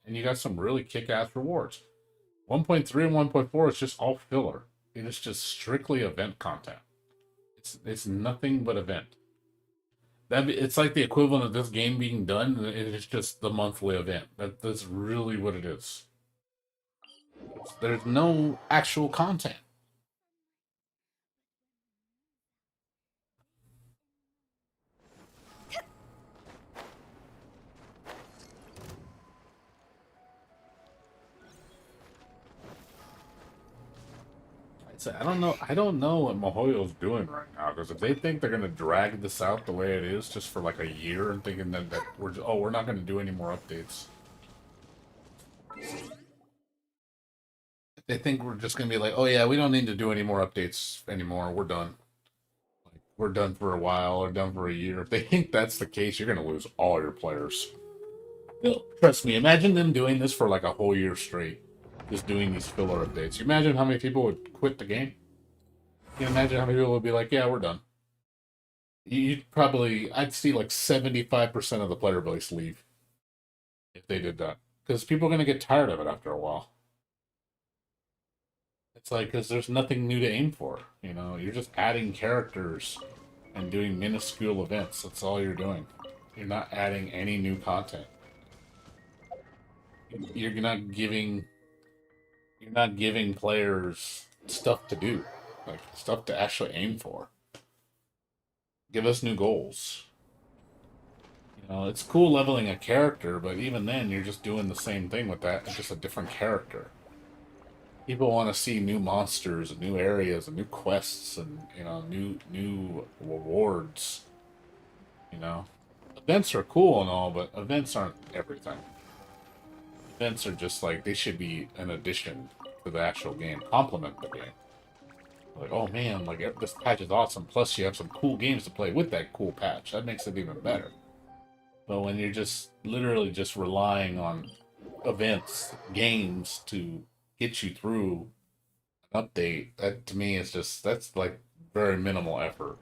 And you got some really kick-ass rewards. 1.3 and 1.4 is just all filler. It is just strictly event content. It's nothing but event. It's like the equivalent of this game being done. It is just the monthly event. That's really what it is. There's no actual content. I don't know. I don't know what Mihoyo's doing right now, because if they think they're gonna drag this out the way it is just for like a year and thinking that we're not gonna do any more updates. They think we're just gonna be like, oh yeah, we don't need to do any more updates anymore. We're done. Like, we're done for a while or done for a year. If they think that's the case, you're gonna lose all your players. Trust me. Imagine them doing this for like a whole year straight, just doing these filler updates. You imagine how many people would quit the game? You can imagine how many people would be like, yeah, we're done. You'd probably, I'd see like 75% of the player base leave if they did that. Because people are going to get tired of it after a while. It's like, because there's nothing new to aim for. You know, you're just adding characters and doing minuscule events. That's all you're doing. You're not adding any new content. You're not giving, you're not giving players stuff to do, like stuff to actually aim for. Give us new goals. You know, it's cool leveling a character, but even then, you're just doing the same thing with that, just a different character. People want to see new monsters, and new areas, and new quests, and new rewards. You know, events are cool and all, but events aren't everything. Events are just like they should be an addition to the actual game, complement the game. Like, oh man, like this patch is awesome. Plus, you have some cool games to play with that cool patch. That makes it even better. But when you're just literally just relying on events, games to get you through an update, that to me is just that's like very minimal effort.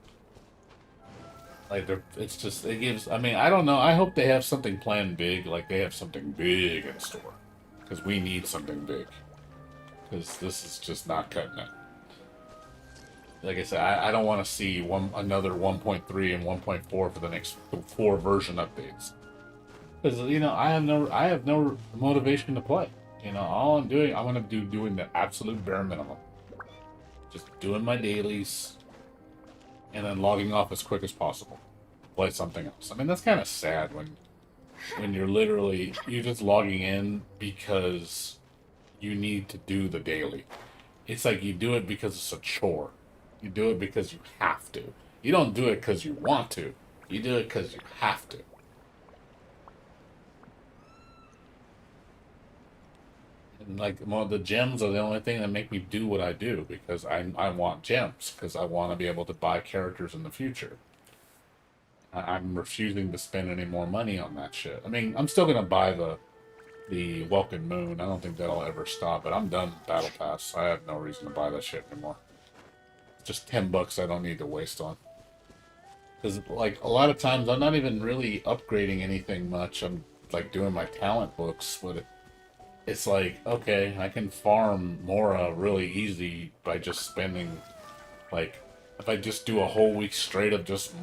Like it's just it gives. I mean, I don't know. I hope they have something planned big, like they have something big in store, because we need something big. Because this is just not cutting it. Like I said, I don't want to see another 1.3 and 1.4 for the next 4 version updates. Because I have no motivation to play. You know, all I'm doing, I'm gonna doing the absolute bare minimum. Just doing my dailies, and then logging off as quick as possible. Play something else. I mean, that's kind of sad when you're just logging in because you need to do the daily. It's like you do it because it's a chore. You do it because you have to. You don't do it because you want to. You do it because you have to. And like, well, the gems are the only thing that make me do what I do, because I want gems, because I want to be able to buy characters in the future. I'm refusing to spend any more money on that shit. I mean, I'm still gonna buy the Welcome Moon. I don't think that'll ever stop, but I'm done with Battle Pass. I have no reason to buy that shit anymore. It's just $10 I don't need to waste on. Because, like, a lot of times I'm not even really upgrading anything much. I'm, like, doing my talent books, but it's like, okay, I can farm Mora really easy by just spending, like, if I just do a whole week straight of just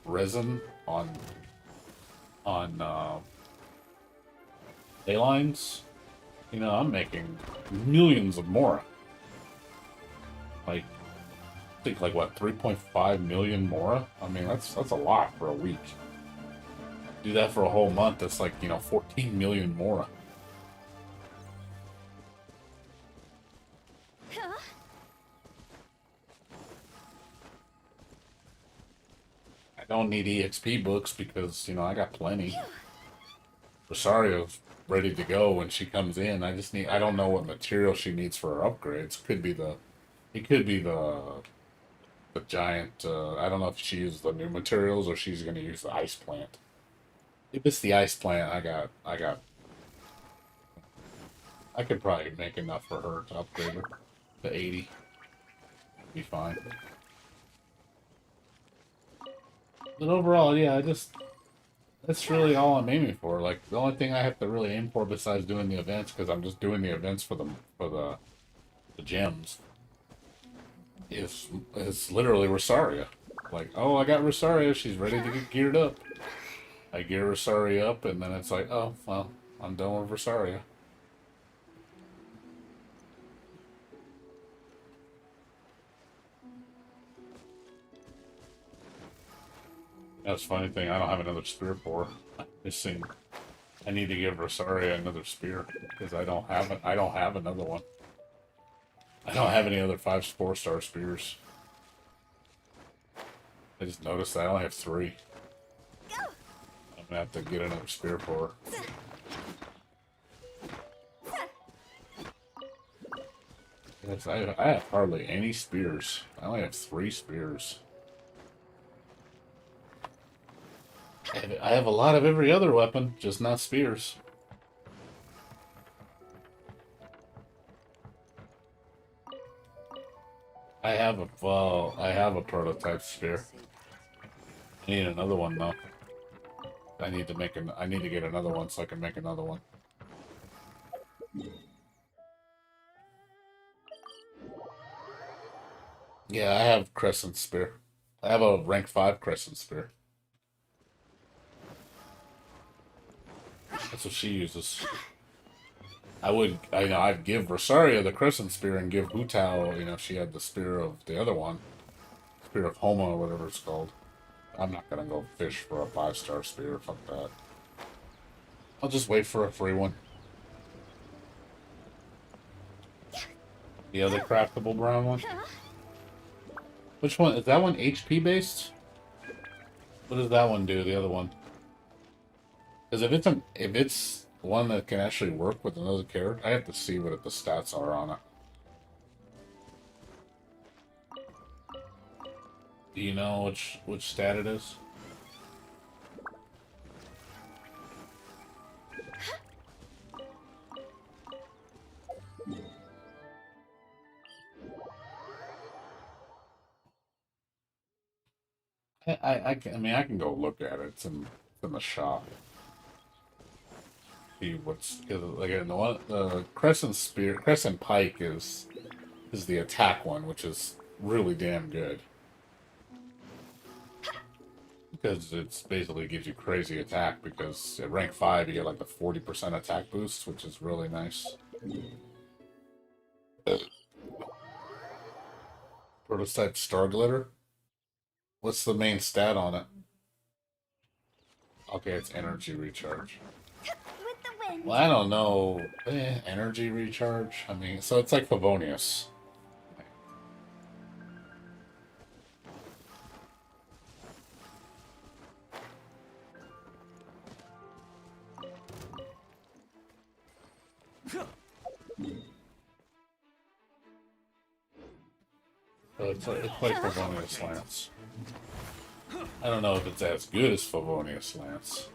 resin on ley lines, I'm making millions of Mora. Like, I think like what, 3.5 million Mora? I mean, that's a lot for a week. Do that for a whole month, that's like, 14 million Mora. I don't need EXP books because, I got plenty. Rosario's ready to go when she comes in. I don't know what material she needs for her upgrades. It could be the giant, I don't know if she uses the new materials or she's going to use the ice plant. If it's the ice plant, I got I could probably make enough for her to upgrade her to 80. Be fine. But overall, yeah, that's really all I'm aiming for. Like the only thing I have to really aim for besides doing the events, because I'm just doing the events for the gems, is literally Rosaria. Like, oh, I got Rosaria, she's ready to get geared up. I gear Rosaria up, and then it's like, oh, well, I'm done with Rosaria. That's the funny thing, I don't have another spear for her. This thing, I need to give Rosaria another spear, because I don't have another one. I don't have any other 4-star spears. I just noticed that I only have 3. I'm gonna have to get another spear for her. Yes, I have hardly any spears. I only have 3 spears. I have a lot of every other weapon, just not spears. I have a prototype spear. I need another one though. I need to get another one so I can make another one. Yeah, I have crescent spear. I have a rank 5 crescent spear. That's what she uses. I'd give Rosaria the crescent spear and give Hu Tao, she had the spear of the other one. Spear of Homa or whatever it's called. I'm not gonna go fish for a 5-star spear, fuck that. I'll just wait for a free one. The other craftable brown one? Which one? Is that one HP based? What does that one do, the other one? Because if it's one that can actually work with another character, I have to see what the stats are on it. Do you know which stat it is? I can go look at it. It's in the shop. See what's like the crescent pike is the attack one, which is really damn good. Because it's basically gives you crazy attack, because at rank 5 you get like the 40% attack boost, which is really nice. Prototype Star Glitter? What's the main stat on it? Okay, it's energy recharge. With the wind. Well, I don't know. Energy recharge? I mean, so it's like Favonius. So it's like Favonius Lance. I don't know if it's as good as Favonius Lance.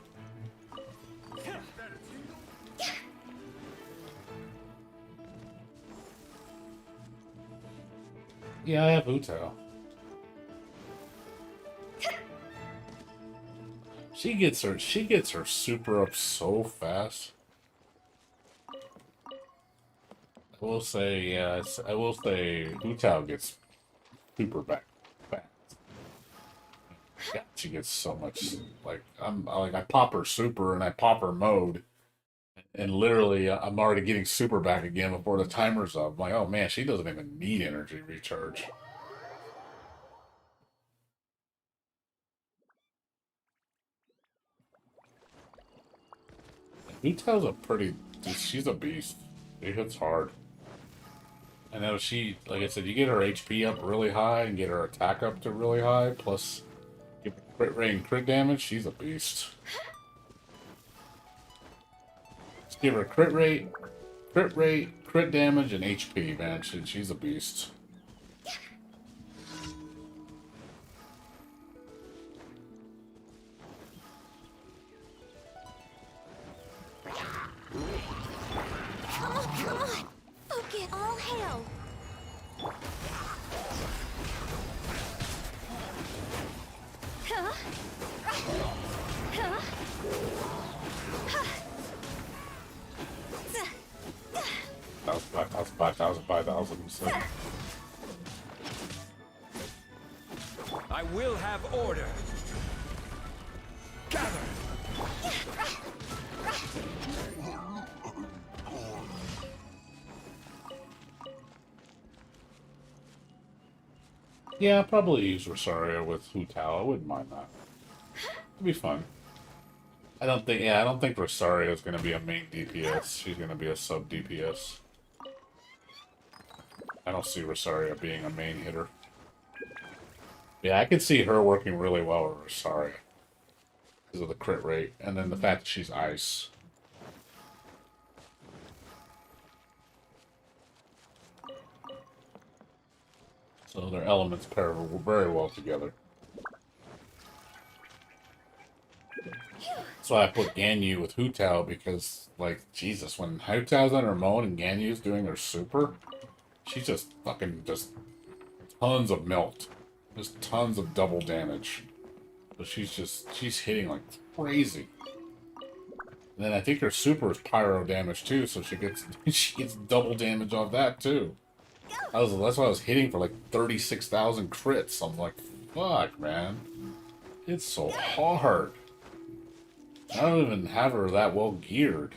Yeah, I have Uto. She gets her super up so fast. I will say, yeah, I will say Utao gets super back fast. Yeah, she gets so much, like I pop her super and I pop her mode, and literally I'm already getting super back again before the timer's up. I'm like, oh man, she doesn't even need energy recharge. Utao's she's a beast. She hits hard. I know like I said, you get her HP up really high and get her attack up to really high, plus give her crit rate and crit damage, she's a beast. Just give her crit rate, crit damage, and HP, man. She's a beast. 1,000. So. I will have order. Gather. Yeah, I'll probably use Rosaria with Hu Tao. I wouldn't mind that. It'd be fun. I don't think Rosaria is going to be a main DPS. She's going to be a sub DPS. I don't see Rosaria being a main hitter. Yeah, I could see her working really well with Rosaria. Because of the crit rate. And then the fact that she's ice. So their elements pair very well together. That's why I put Ganyu with Hu Tao, because, like, Jesus, when Hu Tao's on her mode and Ganyu's doing her super, she's just fucking just tons of melt. Just tons of double damage. But she's hitting like crazy. And then I think her super is pyro damage too, so she gets double damage off that too. That's why I was hitting for like 36,000 crits. I'm like, fuck, man. It's so hard. I don't even have her that well geared.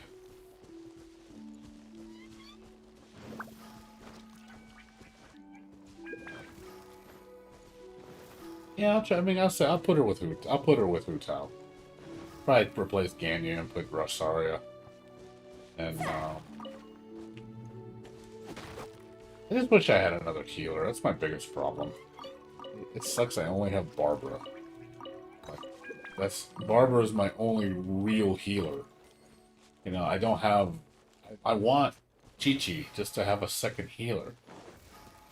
Yeah, I'll try. I mean, I'll put her with Hu Tao. Probably replace Ganyu and put Rosaria. And I just wish I had another healer. That's my biggest problem. It sucks I only have Barbara. Like, Barbara is my only real healer. You know, I don't have. I want Chi-Chi just to have a second healer.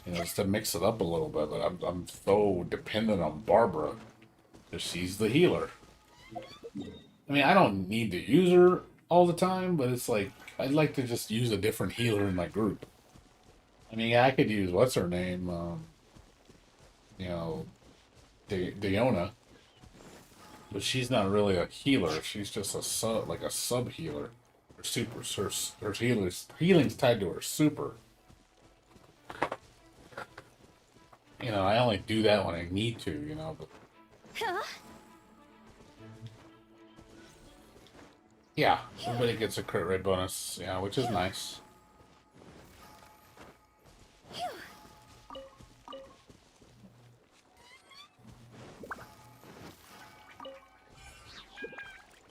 You know, just to mix it up a little bit. But I'm so dependent on Barbara because she's the healer. I mean, I don't need to use her all the time, but it's like I'd like to just use a different healer in my group. I mean, I could use what's her name, you know, Diona, but she's not really a healer. She's just a sub healer. Her her healing's tied to her super. You know, I only do that when I need to. You know, but yeah, everybody gets a crit rate bonus. Yeah, which is nice.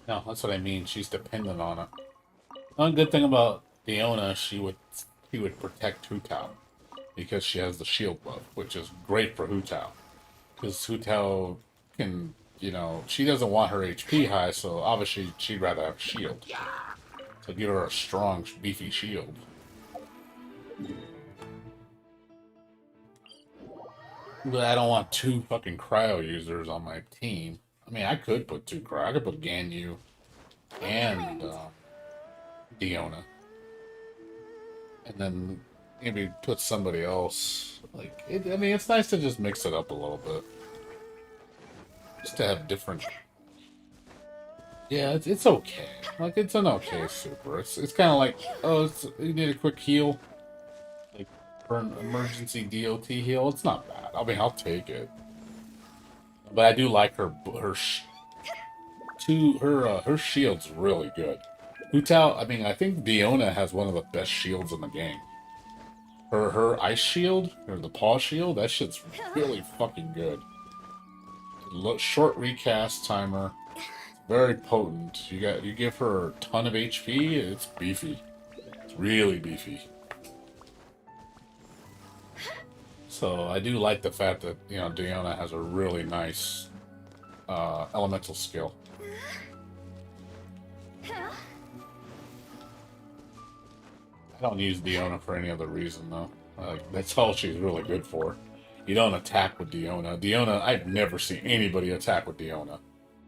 No, that's what I mean. She's dependent on it. One good thing about Diona, she would protect Hu Tao because she has the shield buff, which is great for Hu Tao. Because Hu Tao can, you know, she doesn't want her HP high, so obviously she'd rather have shield. So give her a strong, beefy shield. But I don't want two fucking cryo users on my team. I mean, I could put two cryo. I could put Ganyu and Diona. And then maybe put somebody else. Like, I mean, it's nice to just mix it up a little bit. Just to have different... Yeah, it's okay. Like, it's an okay super. It's kind of like, oh, you need a quick heal. Like, for an emergency DOT heal. It's not bad. I mean, I'll take it. But I do like her shield's really good. Hu Tao, I mean, I think Diona has one of the best shields in the game. Her ice shield, or the paw shield, that shit's really fucking good. Short recast timer, very potent. You give her a ton of HP, it's beefy. It's really beefy. So I do like the fact that, you know, Diona has a really nice elemental skill. I don't use Diona for any other reason, though. That's all she's really good for. You don't attack with Diona. Diona, I've never seen anybody attack with Diona.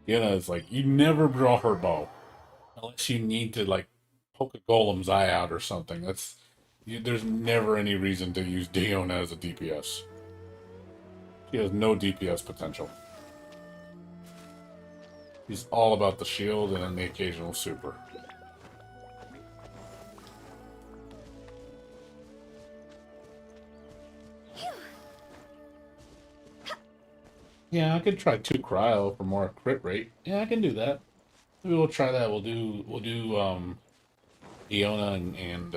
Diona is like, you never draw her bow. Unless you need to, like, poke a golem's eye out or something. There's never any reason to use Diona as a DPS. She has no DPS potential. She's all about the shield and then the occasional super. Yeah, I could try 2 cryo for more crit rate. Yeah, I can do that. Maybe we'll try that. We'll do Iona and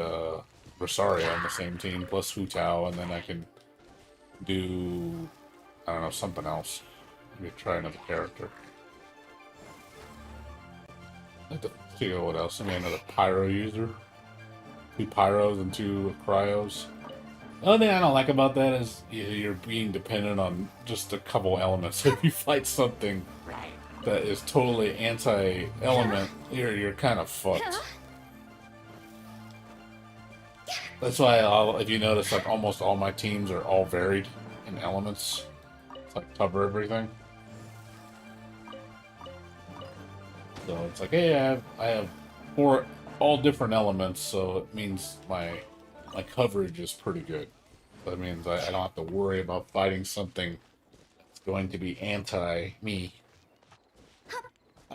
Rosaria on the same team plus Hu Tao, and then I can do I don't know something else. Maybe try another character. I have to figure out what else. Maybe another pyro user. 2 pyros and 2 cryos. The only thing I don't like about that is you're being dependent on just a couple elements. If you fight something that is totally anti-element, you're kind of fucked. That's why if you notice, like almost all my teams are all varied in elements. It's like cover everything. So it's like, hey, I have 4 all different elements, so it means my coverage is pretty good. That means I don't have to worry about fighting something that's going to be anti-me.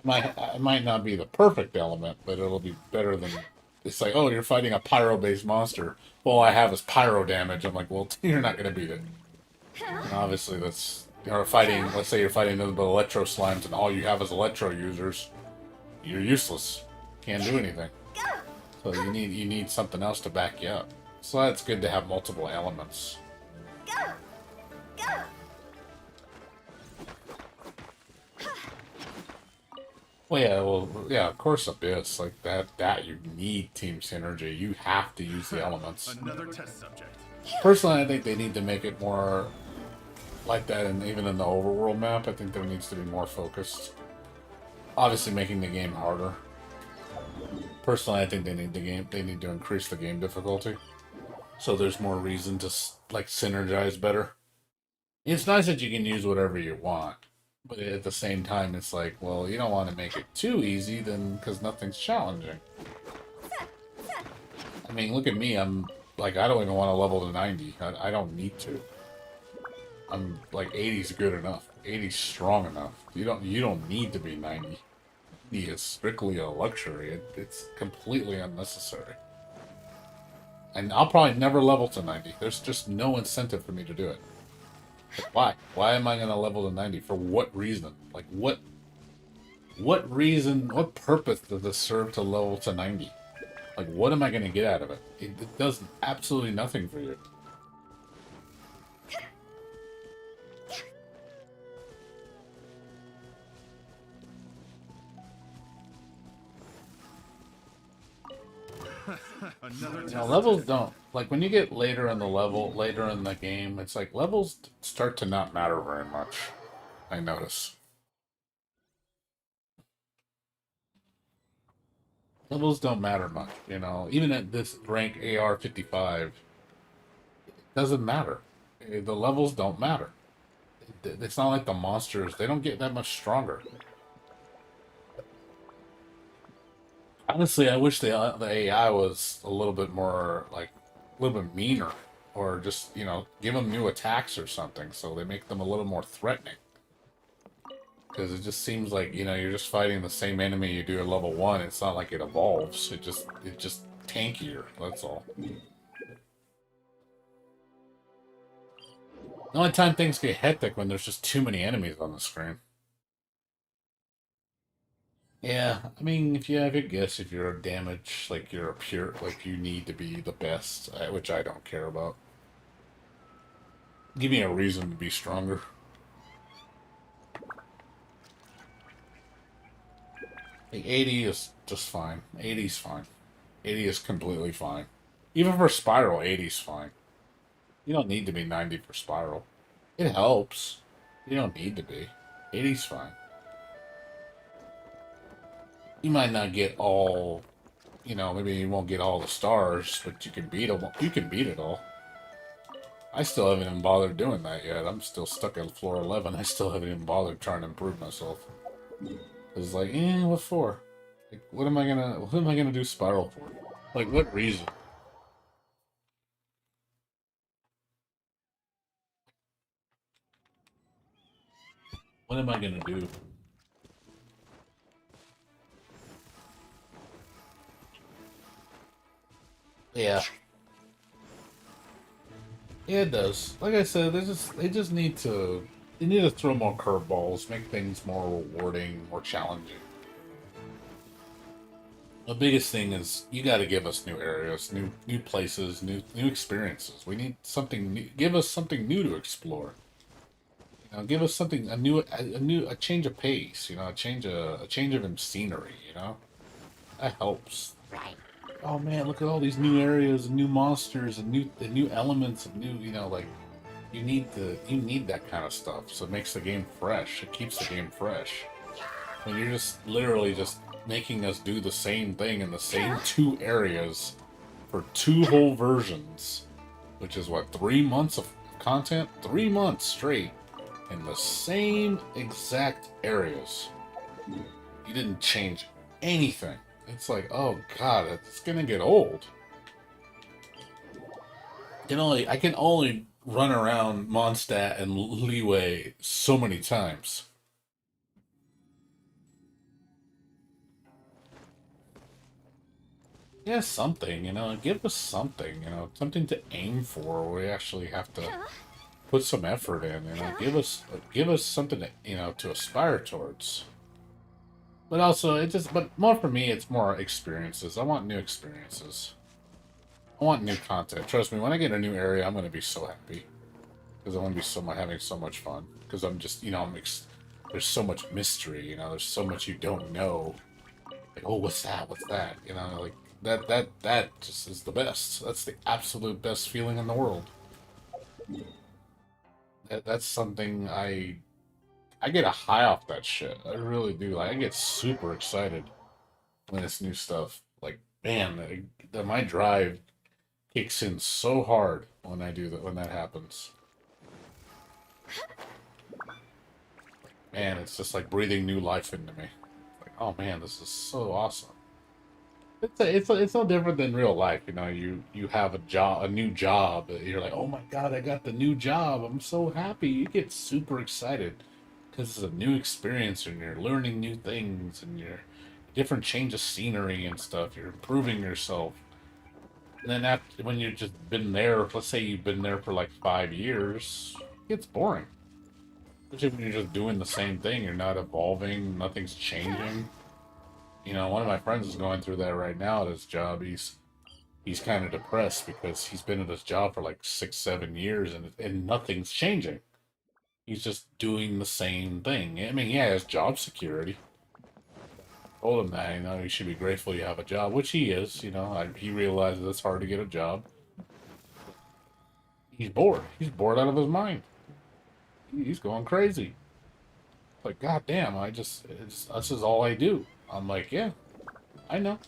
I might not be the perfect element, but it'll be better than. It's like, oh, you're fighting a pyro-based monster. All I have is pyro damage. I'm like, well, you're not going to beat it. And obviously, that's you're fighting. Let's say you're fighting the electro slimes, and all you have is electro users. You're useless. Can't do anything. So you need something else to back you up. So that's good to have multiple elements. Well, of course, Abyss like that. You need team synergy. You have to use the elements. Another test subject. Personally, I think they need to make it more like that, and even in the overworld map, I think there needs to be more focused. Obviously, making the game harder. Personally, I think they need to increase the game difficulty, so there's more reason to like synergize better. It's nice that you can use whatever you want, but at the same time, it's like, well, you don't want to make it too easy, then because nothing's challenging. I mean, look at me. I'm like, I don't even want to level to 90. I don't need to. I'm like 80's good enough. 80's strong enough. You don't need to be 90. 90 is strictly a luxury. It's completely unnecessary. And I'll probably never level to 90. There's just no incentive for me to do it. Like, why? Why am I going to level to 90? For what reason? Like, what reason, what purpose does this serve to level to 90? Like, what am I going to get out of it? It does absolutely nothing for you. Another test Levels don't like when you get later in the level, later in the game. It's like levels start to not matter very much. I notice levels don't matter much. Even at this rank AR 55, it doesn't matter. The levels don't matter. It's not like the monsters; they don't get that much stronger. Honestly, I wish the AI was a little bit more like a little bit meaner, or just give them new attacks or something, so they make them a little more threatening. Because it just seems like you're just fighting the same enemy you do at level 1. It's not like it evolves. It just tankier. That's all. The only time things get hectic when there's just too many enemies on the screen. Yeah, I mean, if you have your guess, if you're a damage, like you're a pure, like you need to be the best, which I don't care about. Give me a reason to be stronger. Like 80 is just fine. 80's fine. 80 is completely fine. Even for Spiral, 80's fine. You don't need to be 90 for Spiral. It helps. You don't need to be. 80's fine. You might not get all, maybe you won't get all the stars, but you can beat them. You can beat it all. I still haven't even bothered doing that yet. I'm still stuck at floor 11. I still haven't even bothered trying to improve myself. It's like, what for? Like, what am I gonna do Spiral for? Like, what reason? What am I gonna do? Yeah. Yeah, it does. Like I said, they just need to They need to throw more curveballs, make things more rewarding, more challenging. The biggest thing is you got to give us new areas, new places, new experiences. We need something new. Give us something new to explore. You know, give us something a change of pace. You know, a change of scenery. You know, that helps. Oh man, look at all these new areas, and new monsters, and new elements, and new. You know, like you need that kind of stuff. So it makes the game fresh. It keeps the game fresh. When you're just literally just making us do the same thing in the same two areas for two whole versions, which is what, 3 months of content? 3 months straight in the same exact areas. You didn't change anything. It's like, oh god, it's gonna get old. I can only run around Mondstadt and Leeway so many times. Yeah, something, give us something, something to aim for. Where we actually have to put some effort in, give us something to aspire towards. But also, but more for me, it's more experiences. I want new experiences. I want new content. Trust me, when I get a new area, I'm gonna be so happy because I'm gonna be having so much fun. Because I'm just, there's so much mystery, there's so much you don't know. Like, oh, what's that? What's that? Like. That just is the best. That's the absolute best feeling in the world. That's something I get a high off that shit. I really do. Like, I get super excited when it's new stuff. Like, man, my drive kicks in so hard when I do that, when that happens. Man, it's just like breathing new life into me. Like, oh man, this is so awesome. It's no different than real life, you have a new job. You're like, oh my god, I got the new job. I'm so happy. You get super excited because it's a new experience and you're learning new things and you're different change of scenery and stuff. You're improving yourself. And then when you've just been there, let's say you've been there for like 5 years, it gets boring. Especially when you're just doing the same thing. You're not evolving. Nothing's changing. One of my friends is going through that right now at his job. He's kind of depressed because he's been at his job for like 6, 7 years and nothing's changing. He's just doing the same thing. I mean, yeah, it's job security. I told him that, you should be grateful you have a job, which he is, he realizes it's hard to get a job. He's bored. He's bored out of his mind. He's going crazy. Like, god damn, this is all I do. I'm like, yeah, I know.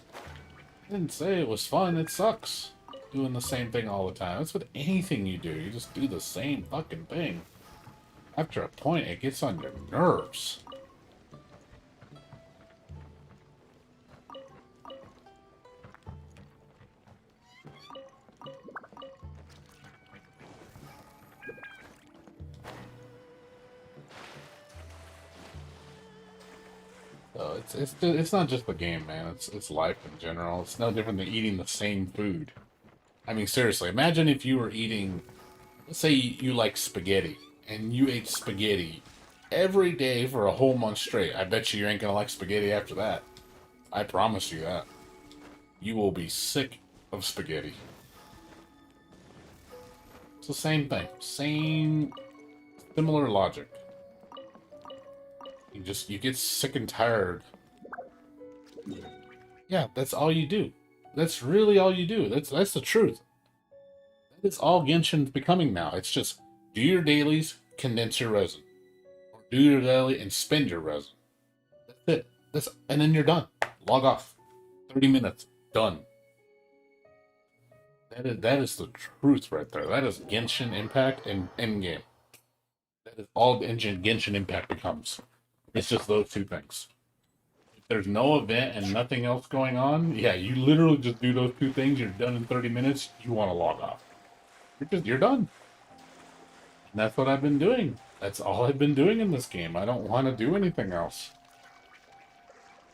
I didn't say it was fun. It sucks doing the same thing all the time. That's with anything you do. You just do the same fucking thing. After a point, it gets on your nerves. So it's not just the game, man. It's life in general. It's no different than eating the same food. I mean, seriously, imagine if you were eating, let's say you like spaghetti, and you ate spaghetti every day for a whole month straight. I bet you ain't gonna like spaghetti after that. I promise you that. You will be sick of spaghetti. It's the same thing. Similar logic. You get sick and tired. Yeah, that's all you do. That's really all you do. That's the truth. That's all Genshin's becoming now. It's just do your dailies, condense your resin. Or do your daily and spend your resin. That's it. And then you're done. Log off. 30 minutes. Done. That is the truth right there. That is Genshin Impact and Endgame. That is all Genshin Impact becomes. It's just those two things. If there's no event and nothing else going on, yeah, you literally just do those two things. You're done in 30 minutes. You want to log off. You're done. And that's what I've been doing. That's all I've been doing in this game. I don't want to do anything else.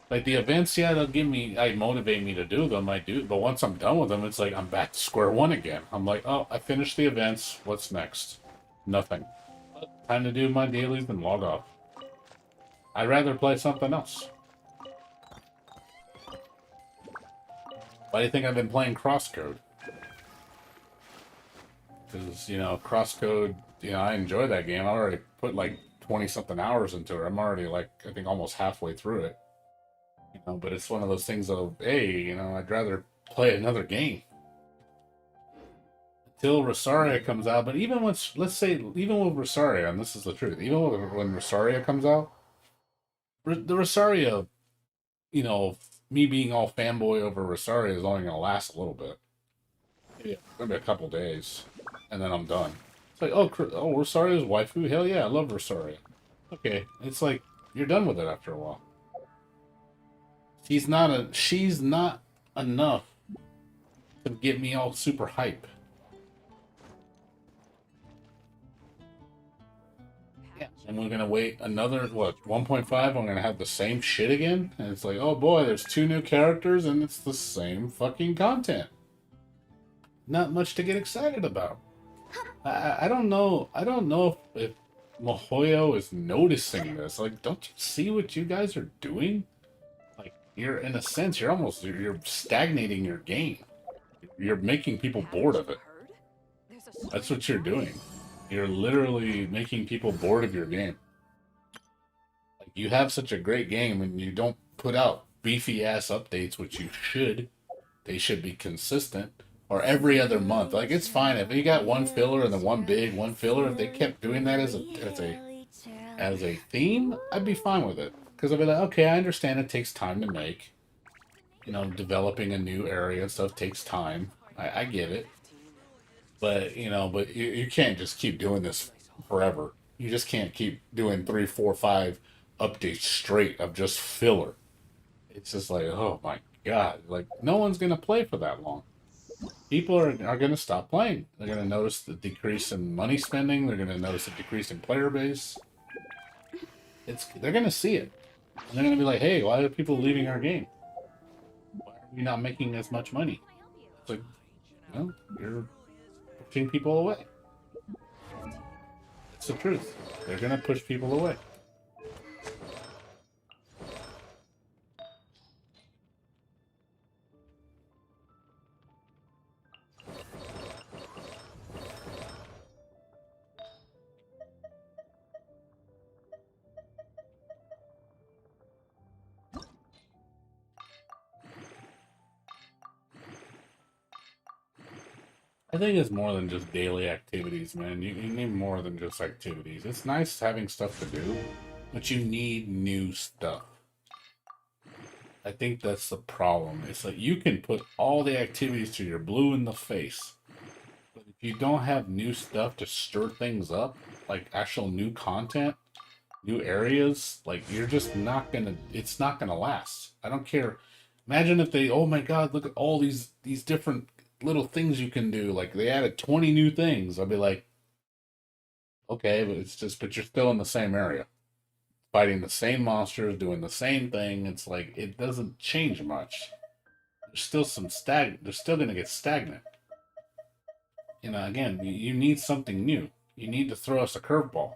Like the events, yeah, motivate me to do them. I do, but once I'm done with them, it's like I'm back to square one again. I'm like, oh, I finished the events. What's next? Nothing. time to do my dailies, then log off. I'd rather play something else. Why do you think I've been playing Crosscode? Because, you know, Crosscode, you know, I enjoy that game. I already put like 20-something hours into it. I'm already like, I think almost halfway through it. You know, but it's one of those things of, hey, you know, I'd rather play another game. Till Rosaria comes out, but even when, let's say, even with Rosaria, and this is the truth, even when Rosaria comes out, the Rosaria, you know, me being all fanboy over Rosaria is only going to last a little bit. Yeah, maybe a couple days, and then I'm done. It's like, oh, Rosaria's waifu? Hell yeah, I love Rosaria. Okay, it's like, you're done with it after a while. She's not enough to get me all super hype. Yeah. And we're gonna wait another, what, 1.5? I'm gonna have the same shit again? And it's like, oh boy, there's 2 new characters and it's the same fucking content. Not much to get excited about. I don't know. I don't know if Mihoyo is noticing this. Like, don't you see what you guys are doing? Like, you're, in a sense, you're stagnating your game. You're making people bored of it. That's what you're doing. You're literally making people bored of your game. Like, you have such a great game and you don't put out beefy ass updates, which you should. They should be consistent. Or every other month. Like, it's fine if you got one filler and then one big, one filler. If they kept doing that as a theme, I'd be fine with it. Because I'd be like, okay, I understand it takes time to make. You know, developing a new area and stuff takes time. I get it. But, you know, you can't just keep doing this forever. You just can't keep doing 3, 4, 5 updates straight of just filler. It's just like, oh my god. Like, no one's going to play for that long. People are going to stop playing. They're going to notice the decrease in money spending. They're going to notice the decrease in player base. They're going to see it. And they're going to be like, hey, why are people leaving our game? Why are we not making as much money? It's like, you know, you're pushing people away. It's the truth. They're going to push people away. I think it's more than just daily activities, man. You need more than just activities. It's nice having stuff to do, but you need new stuff. I think that's the problem. It's like you can put all the activities to your blue in the face, but if you don't have new stuff to stir things up, like actual new content, new areas, like you're just not gonna. It's not gonna last. I don't care. Imagine if they. Oh my God! Look at all these different little things you can do. Like they added 20 new things. I'll be like, okay, but you're still in the same area, fighting the same monsters, doing the same thing. It's like it doesn't change much. There's still some They're still gonna get stagnant. You know, again, you need something new. You need to throw us a curveball.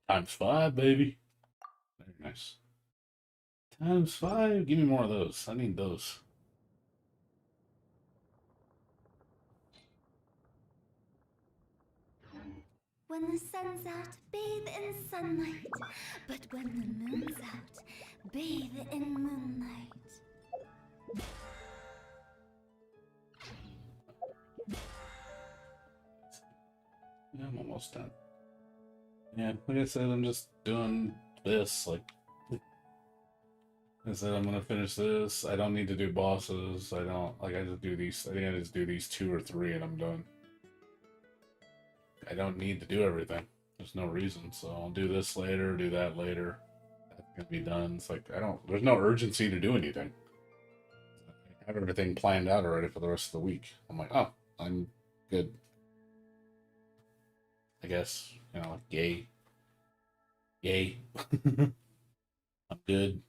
×5, baby. Very nice. ×5. Give me more of those. I need those. When the sun's out, bathe in sunlight. But when the moon's out, bathe in moonlight. Yeah, I'm almost done. Yeah, like I said, I'm just doing this. Like, I said I'm gonna finish this. I don't need to do bosses. I don't like. I just do these. I think I just do these 2 or 3, and I'm done. I don't need to do everything. There's no reason. So I'll do this later. Do that later. That's gonna be done. It's like I don't. There's no urgency to do anything. I have everything planned out already for the rest of the week. I'm like, oh, I'm good. I guess yay, yay. I'm good.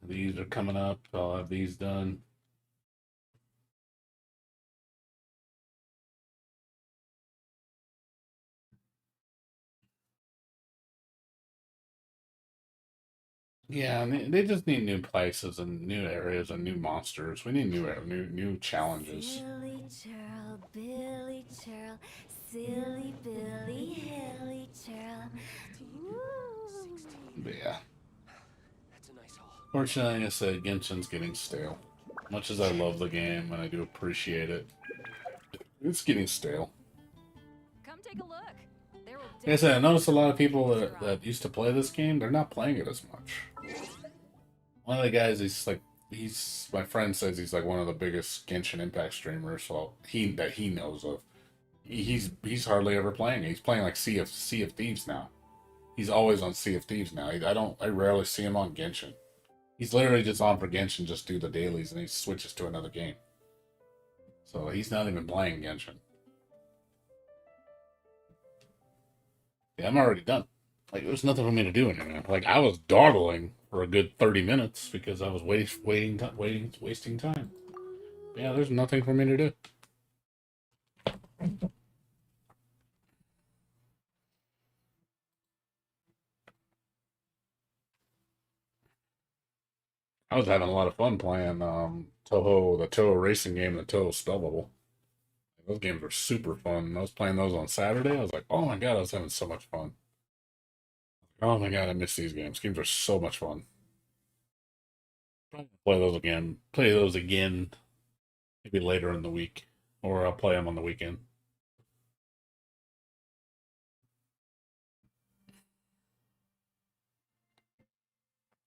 These are coming up. I'll have these done. Yeah, and they just need new places and new areas and new monsters. We need new challenges. Silly churl, Billy churl, silly Billy, hilly churl. Ooh. But yeah, That's a nice haul. fortunately, like I said, Genshin's getting stale. Much as I love the game and I do appreciate it, it's getting stale. Come take a look. There will Like I said, I noticed a lot of people definitely be that used to play this game, they're not playing it as much. One of the guys, he's my friend says he's like one of the biggest Genshin Impact streamers, so he knows of. He's hardly ever playing it. He's playing like Sea of Thieves now. He's always on Sea of Thieves now. I rarely see him on Genshin. He's literally just on for Genshin, just do the dailies, and he switches to another game. So he's not even playing Genshin. Yeah, I'm already done. Like there's nothing for me to do anymore. Like I was dawdling for a good 30 minutes because I was wasting time. But yeah, there's nothing for me to do. I was having a lot of fun playing the Toho racing game, and the Toho Spell Bubble. Those games were super fun. I was playing those on Saturday. I was like, oh my god, I was having so much fun. Oh my god, I miss these games. Games are so much fun. Probably play those again. Play those again maybe later in the week, or I'll play them on the weekend.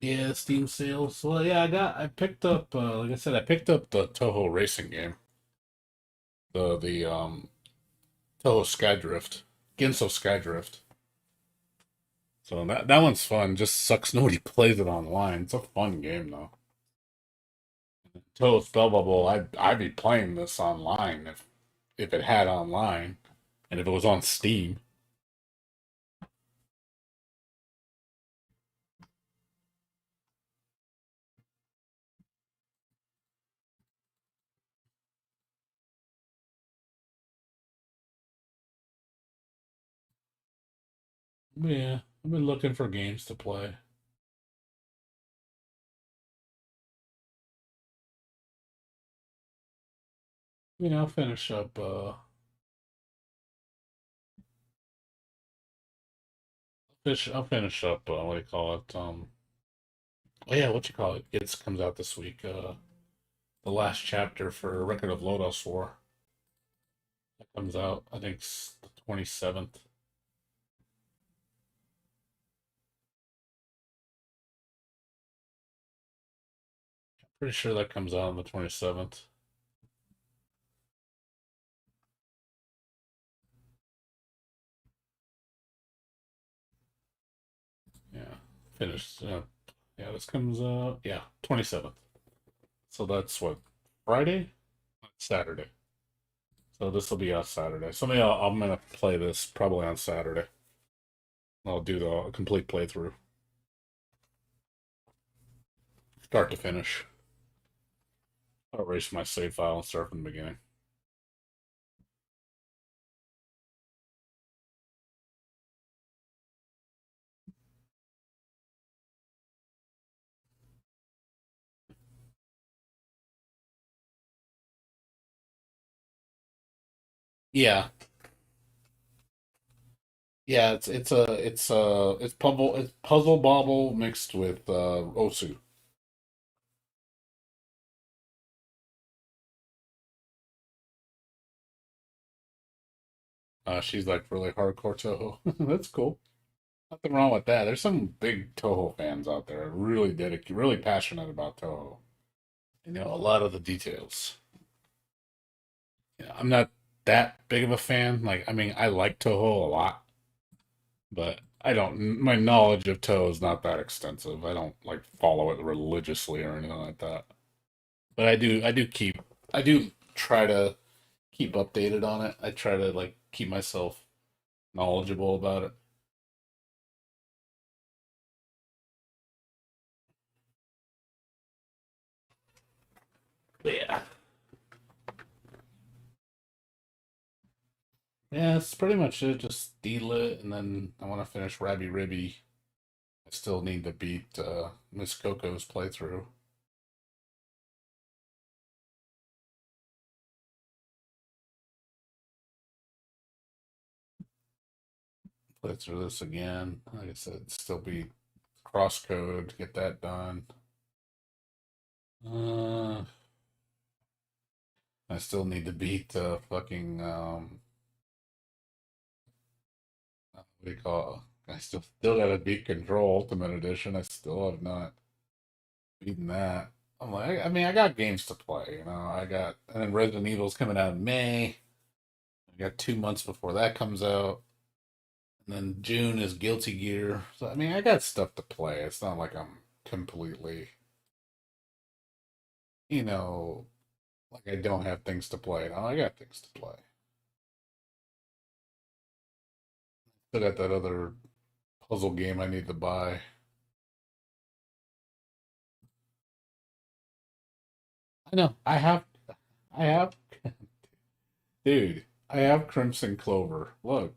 Yeah, Steam sales. Well, yeah, I picked up. Like I said, I picked up the Toho racing game, the Toho Skydrift, Genso Skydrift. So that one's fun. Just sucks nobody plays it online. It's a fun game though. Toho Spell Bubble, I'd be playing this online if it had online, and if it was on Steam. But yeah, I've been looking for games to play. I'll finish up. I'll finish up. What do you call it? Oh yeah, what you call it? It comes out this week. The last chapter for Record of Lodos War. That comes out. I think the 27th. Pretty sure that comes out on the 27th. Yeah, finished. Yeah, this comes out. Yeah, 27th. So that's what, Friday? Saturday. So this will be out Saturday. So maybe I'm gonna play this probably on Saturday. I'll do the complete playthrough, start to finish. I'll erase my save file and start from the beginning. Yeah, yeah. It's puzzle bobble mixed with Osu. She's like really hardcore Toho. That's cool. Nothing wrong with that. There's some big Toho fans out there, really dedicated, really passionate about Toho. You know a lot of the details. I'm not that big of a fan. Like, I mean, I like Toho a lot, but I don't. My knowledge of Toho is not that extensive. I don't like follow it religiously or anything like that. But I do try to keep updated on it. I try to like keep myself knowledgeable about it. But yeah, yeah, it's pretty much it. Just deal it, and then I want to finish Rabby Ribby. I still need to beat Miss Coco's playthrough. Play through this again. Like I said, still be crosscode. Get that done. Uh, I still need to beat fucking what do you call it? I still gotta beat Control Ultimate Edition. I still have not beaten that. I'm like, I mean, I got games to play, you know. I got, and then Resident Evil's coming out in May. I got 2 months before that comes out, and then June is Guilty Gear. So I mean, I got stuff to play. It's not like I'm completely, you know, like I don't have things to play. No, I got things to play. Still got that other puzzle game I need to buy. I know. I have, dude. I have Crimson Clover. Look,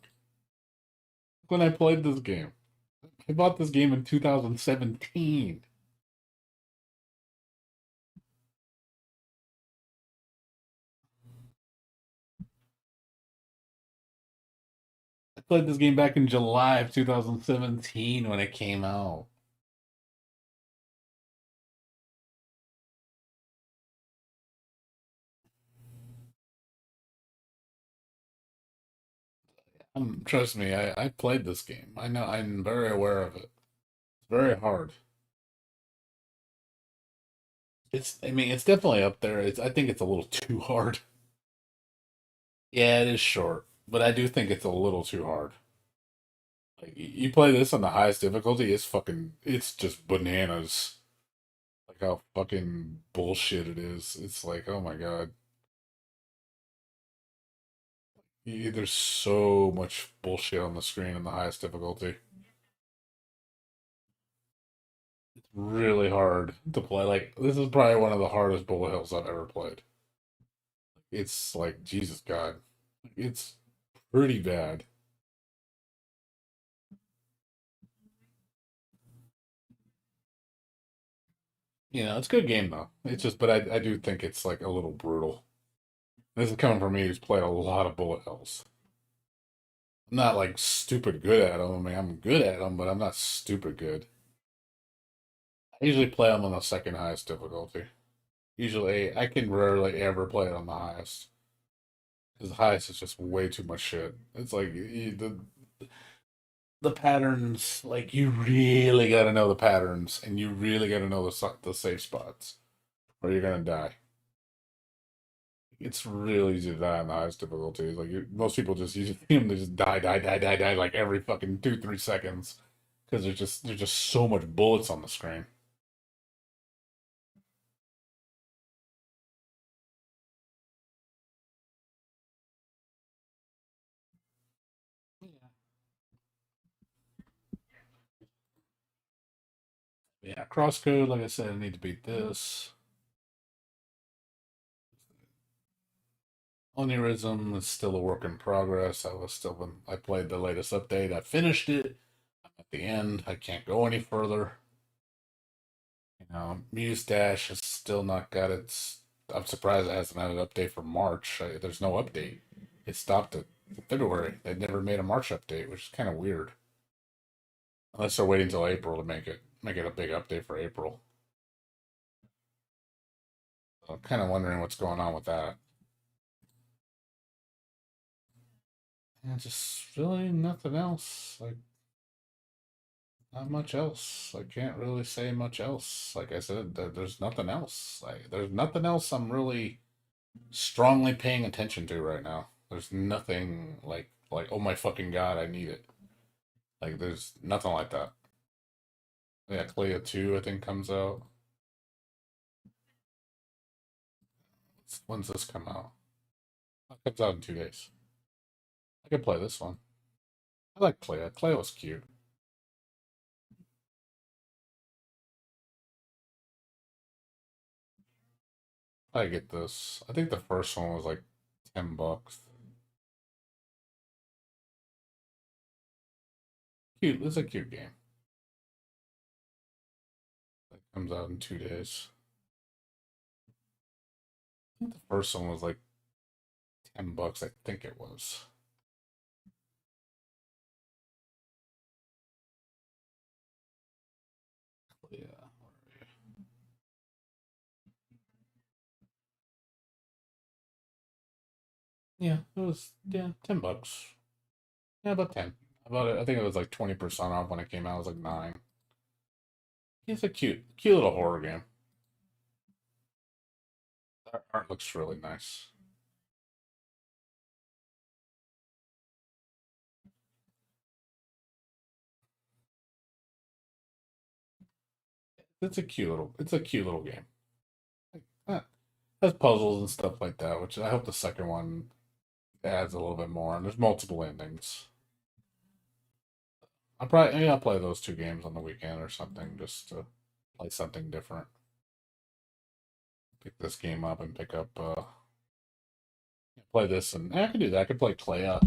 when I played this game, I bought this game in 2017. I played this game back in July of 2017 when it came out. Trust me, I played this game. I know I'm very aware of it. It's very hard. I mean, it's definitely up there. I think it's a little too hard. Yeah, it is short, but I do think it's a little too hard. Like you play this on the highest difficulty, it's just bananas. Like how fucking bullshit it is. It's like, oh my god, there's so much bullshit on the screen in the highest difficulty. It's really hard to play. Like this is probably one of the hardest bullet hells I've ever played. It's like Jesus God, it's pretty bad. You know, it's a good game though. It's just, but I do think it's like a little brutal. This is coming from me who's played a lot of bullet hells. I'm not like stupid good at them. I mean, I'm good at them, but I'm not stupid good. I usually play them on the second highest difficulty. Usually, I can rarely ever play it on the highest because the highest is just way too much shit. It's like the patterns. Like you really got to know the patterns, and you really got to know the safe spots, or you're gonna die. It's really easy to die on the highest difficulty. Like most people just you see them, they just die, like every fucking 2 3 seconds because there's just so much bullets on the screen. Yeah, crosscode. Like I said, I need to beat this. Onirism is still a work in progress. I played the latest update. I finished it. I'm at the end. I can't go any further. You know, Muse Dash has still not got its. I'm surprised it hasn't had an update for March. There's no update. It stopped at February. They never made a March update, which is kind of weird. Unless they're waiting until April to make it a big update for April. So I'm kind of wondering what's going on with that. And just really nothing else. Like Not much else. I can't really say much else. Like I said, there's nothing else. Like there's nothing else I'm really strongly paying attention to right now. There's nothing like oh my fucking god, I need it. Like there's nothing like that. Yeah, Clea 2 I think comes out. When's this come out? It comes out in 2 days. I could play this one. I like Clea. Clea was cute. I get this. I think the first one was like $10. Cute. It's a cute game. It comes out in 2 days. I think the first one was like $10. I think it was. Yeah. Yeah, it was $10. Yeah, about 10. About it. I think it was like 20% off when it came out. It was like 9. It's a cute little horror game. Art looks really nice. It's a cute little game. Like, has puzzles and stuff like that, which I hope the second one adds a little bit more. And there's multiple endings. I'll play those 2 games on the weekend or something just to play something different. Pick this game up and pick up play this and I could do that. I could play Clea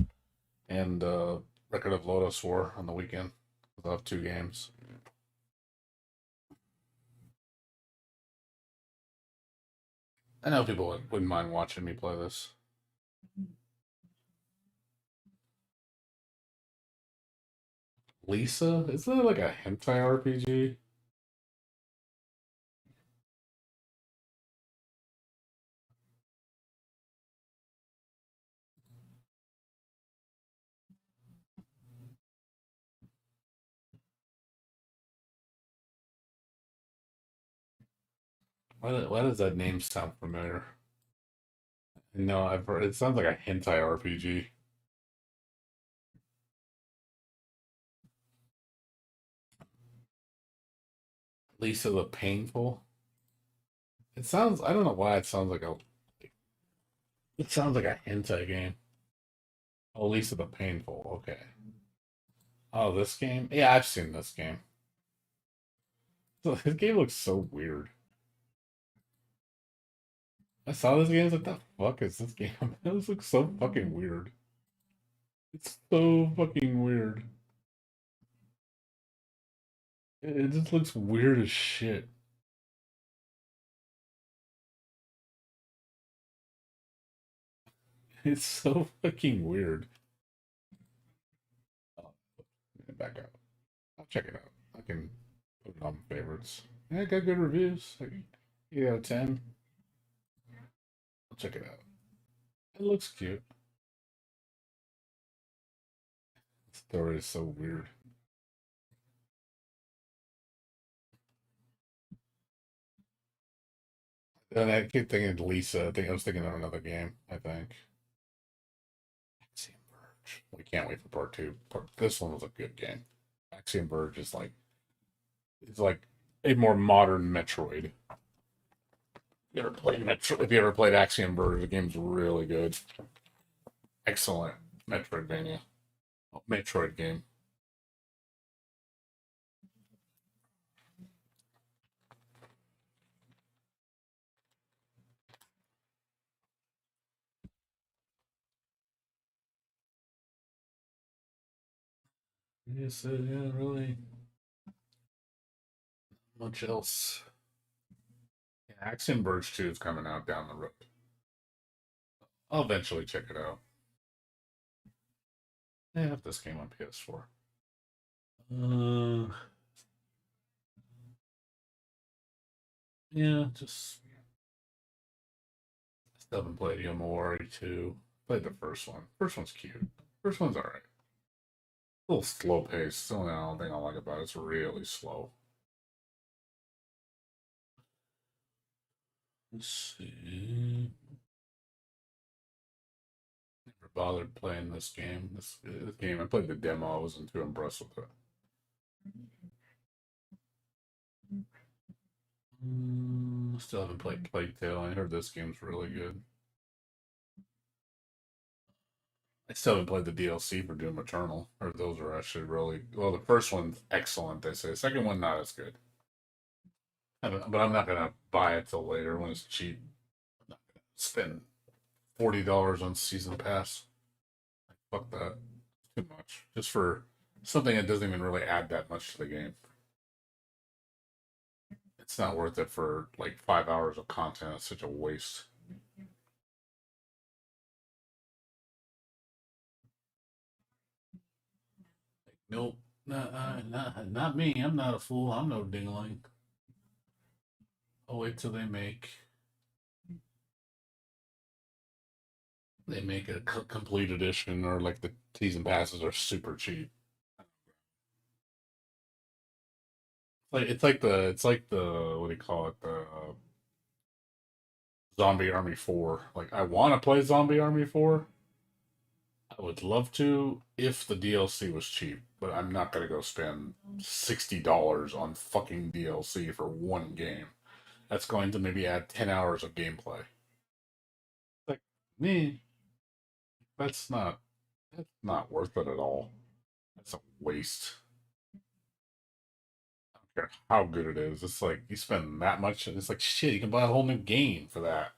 and Record of Lodoss War on the weekend. I'll have 2 games. I know people wouldn't mind watching me play this. Lisa? Is that like a hentai RPG? Why does that name sound familiar? No, I've heard, it sounds like a hentai RPG. Lisa the Painful. I don't know why it sounds like a hentai game. Oh, Lisa the Painful. Okay. Oh, this game? Yeah, I've seen this game. So this game looks so weird. I saw this game. I was like, the fuck is this game? This looks so fucking weird. It's so fucking weird. It just looks weird as shit. It's so fucking weird. Oh, back up. I'll check it out. I can put it on favorites. Yeah, it got good reviews. Like 8 out of 10. I'll check it out. It looks cute. The story is so weird. And I keep thinking Lisa. I think I was thinking of another game. I think. Axiom Verge. We can't wait for part 2. This one was a good game. Axiom Verge is like it's like a more modern Metroid. If you ever played Axiom Verge, the game's really good. Excellent Metroidvania. Metroid game. Yes, yeah, really. Much else. Yeah, Axiom Verge 2 is coming out down the road. I'll eventually check it out. I have this game on PS4. Uh, yeah, just still haven't played Yomori 2. Played the first one. First one's cute. First one's alright. A little slow paced. The only thing I like about it. It's really slow. Let's see. Never bothered playing this game. This game, I played the demo. I wasn't too impressed with it. Still haven't played Plague Tale. I heard this game's really good. I still haven't played the DLC for Doom Eternal. Or those are actually really well. The first one's excellent. They say. The second one not as good. But I'm not gonna buy it till later when it's cheap. I'm not gonna spend $40 on season pass. Fuck that. Too much. Just for something that doesn't even really add that much to the game. It's not worth it for like 5 hours of content. It's such a waste. Like, nope. Not me. I'm not a fool. I'm no dingling. I'll wait till they make a complete edition, or like the season passes are super cheap. It's like the what do you call it, the Zombie Army 4. Like, I want to play Zombie Army 4. I would love to if the DLC was cheap, but I'm not gonna go spend $60 on fucking DLC for one game. That's going to maybe add 10 hours of gameplay. Like, me, that's not worth it at all. That's a waste. I don't care how good it is. It's like you spend that much, and it's like shit. You can buy a whole new game for that,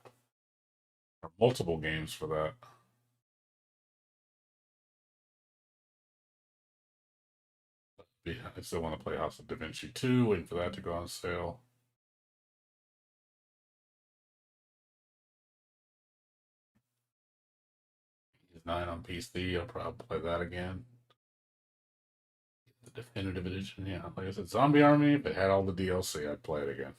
or multiple games for that. I still want to play House of Da Vinci 2, waiting for that to go on sale. He's 9 on PC. I'll probably play that again. The definitive edition, yeah. Like I said, Zombie Army, if it had all the DLC, I'd play it again.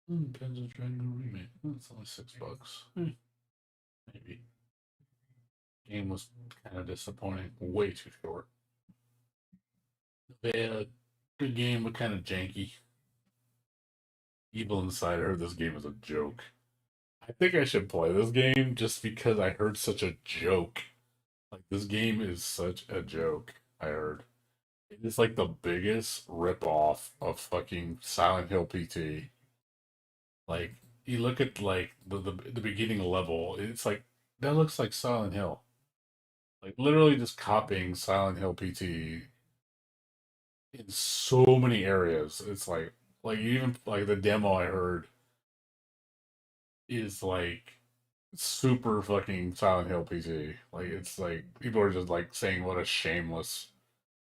Panzer Dragoon remake. It's only $6. Maybe. Game was kind of disappointing. Way too short. They had a good game, but kind of janky. Evil Inside, I heard this game is a joke. I think I should play this game just because I heard such a joke. Like, this game is such a joke, I heard. It is like the biggest rip off of fucking Silent Hill PT. Like, you look at like the beginning level, it's like that looks like Silent Hill. Like, literally just copying Silent Hill PT in so many areas. It's like even like the demo I heard is like super fucking Silent Hill PT. Like, it's like people are just like saying what a shameless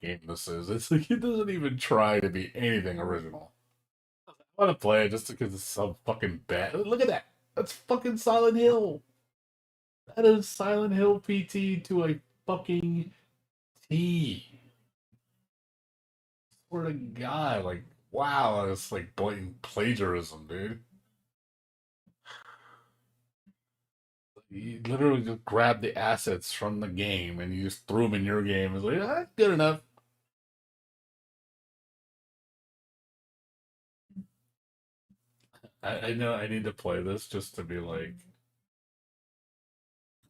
game this is. It's like it doesn't even try to be anything original. I want to play it just because it's so fucking bad. Look at that. That's fucking Silent Hill. That is Silent Hill PT to a fucking T. Swear to God, like, wow, that's like blatant plagiarism, dude. You literally just grabbed the assets from the game and you just threw them in your game. It's like, ah, good enough. I know I need to play this just to be like,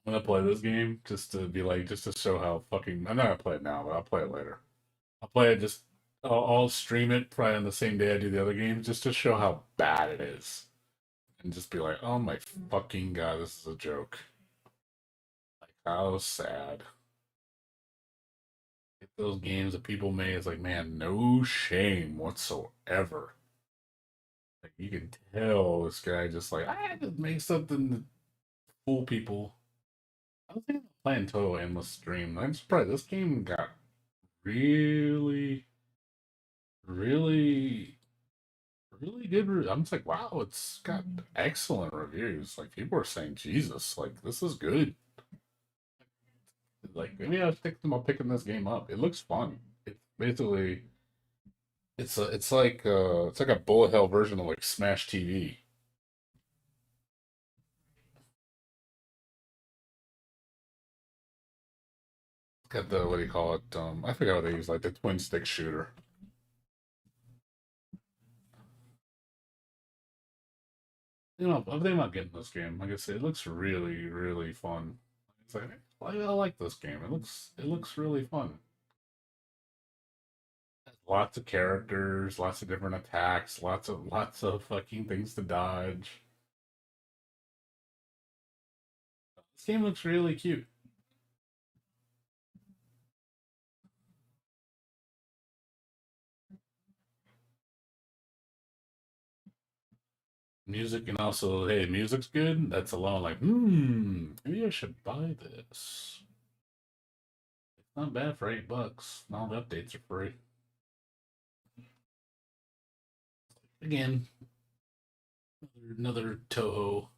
I'm gonna play this game just to be like, just to show how fucking. I'm not gonna play it now, but I'll play it later. I'll play it just. I'll stream it probably on the same day I do the other games just to show how bad it is. And just be like, oh my fucking God, this is a joke. Like, how sad. Like, those games that people made, it's like, man, no shame whatsoever. Like, you can tell this guy just like, I just make something to fool people. I don't think I'm playing Total Endless Stream. I'm surprised this game got really, really, really good. I'm just like, wow, it's got excellent reviews. Like people are saying, Jesus, like this is good. Like maybe I was thinking about picking this game up. It looks fun. It's basically it's like a bullet hell version of like Smash TV. It's got the what do you call it? I forgot what they use, like the twin stick shooter. You know, I'm thinking about getting this game. Like I said, it looks really, really fun. It's like I like this game. It looks really fun. Lots of characters, lots of different attacks, lots of fucking things to dodge. This game looks really cute. Music and also, hey, music's good. That's alone like, maybe I should buy this. It's not bad for $8. And all the updates are free. Again, another Toho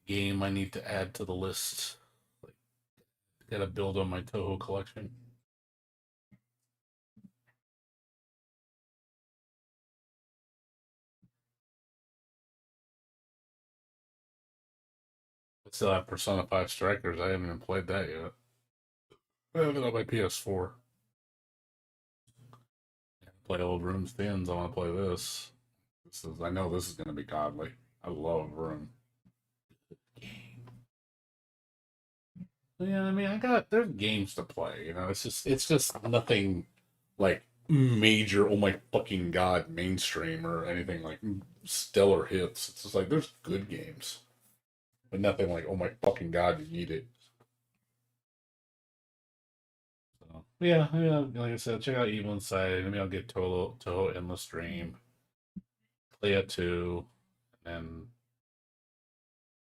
game I need to add to the list. Like, gotta build on my Toho collection. I still have Persona 5 Strikers. I haven't even played that yet. I have it on my PS4. Play old Room's Thins. I want to play this. I know this is going to be godly. I love Room. Yeah, I mean, there's games to play. You know, it's just nothing like major. Oh my fucking god, mainstream or anything like stellar hits. It's just like there's good games, but nothing like oh my fucking god, you need it. So yeah, yeah. Like I said, check out Evil Inside. Maybe I'll get Toho Endless Dream, play it too, and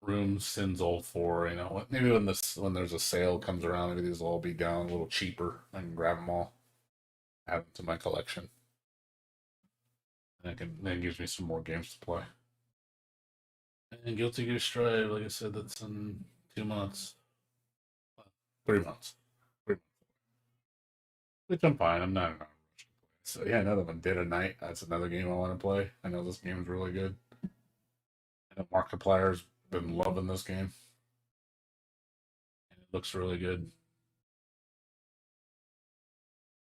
Room Sins Old 4. You know, maybe when there's a sale comes around, maybe these will all be down a little cheaper. I can grab them all, add them to my collection, and then gives me some more games to play. And Guilty Gear Strive, like I said, that's in 2 months, 3 months, which I'm fine. I'm not in a rush. So yeah, another one, Dead of Night. That's another game I want to play. I know this game's really good. I know Markiplier's been loving this game, and it looks really good.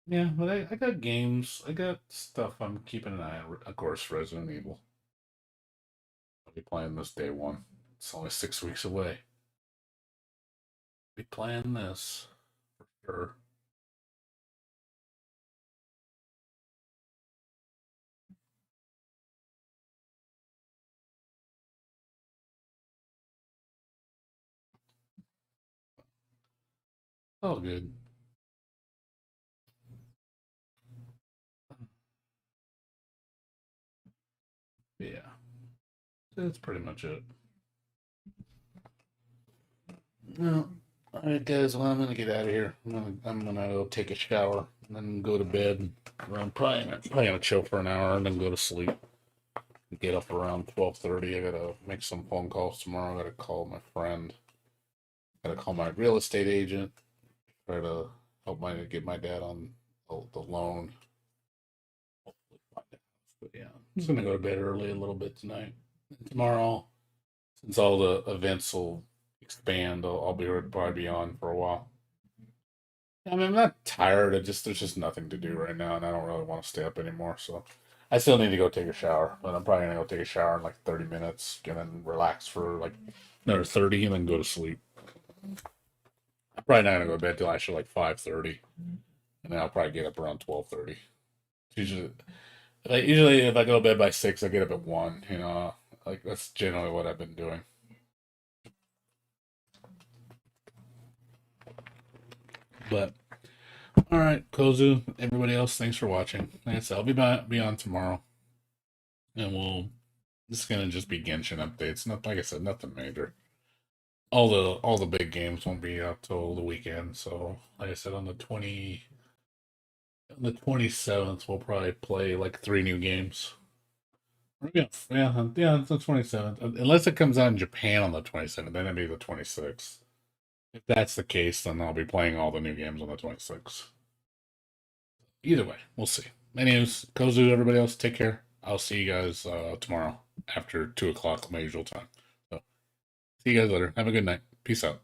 Yeah, but I got games. I got stuff I'm keeping an eye on. Of course, Resident Evil. I'll be playing this day one. It's only 6 weeks away. Be playing this for sure. Oh, good. Yeah, that's pretty much it. Well, all right, guys. Well, I'm gonna get out of here. I'm gonna go take a shower and then go to bed. I'm probably gonna chill for an hour and then go to sleep. Get up around 12:30. I gotta make some phone calls tomorrow. I gotta call my friend. Gotta call my real estate agent. Try to help get my dad on the loan. Hopefully find a house. But yeah, I'm just gonna go to bed early a little bit tonight. And tomorrow, since all the events will expand, I'll probably be on for a while. I mean, I'm not tired. There's just nothing to do right now, and I don't really want to stay up anymore. So I still need to go take a shower, but I'm probably gonna go take a shower in like 30 minutes, and then relax for like another 30, and then go to sleep. I'm probably not gonna go to bed till actually like 5:30, and then I'll probably get up around 12:30. Usually, usually if I go to bed by 6, I get up at 1. You know, like that's generally what I've been doing. But all right, Kozu, everybody else, thanks for watching. Like I said, I'll be on tomorrow, and this is gonna just be Genshin updates. Not like I said, nothing major. All the big games won't be out till the weekend. So like I said, on the 27th, we'll probably play like 3 new games Yeah, it's the 27th. Unless it comes out in Japan on the 27th, then it'd be the 26th. If that's the case, then I'll be playing all the new games on the 26th. Either way, we'll see. Anyways, Kozu, everybody else, take care. I'll see you guys tomorrow after 2 o'clock, my usual time. So, see you guys later. Have a good night. Peace out.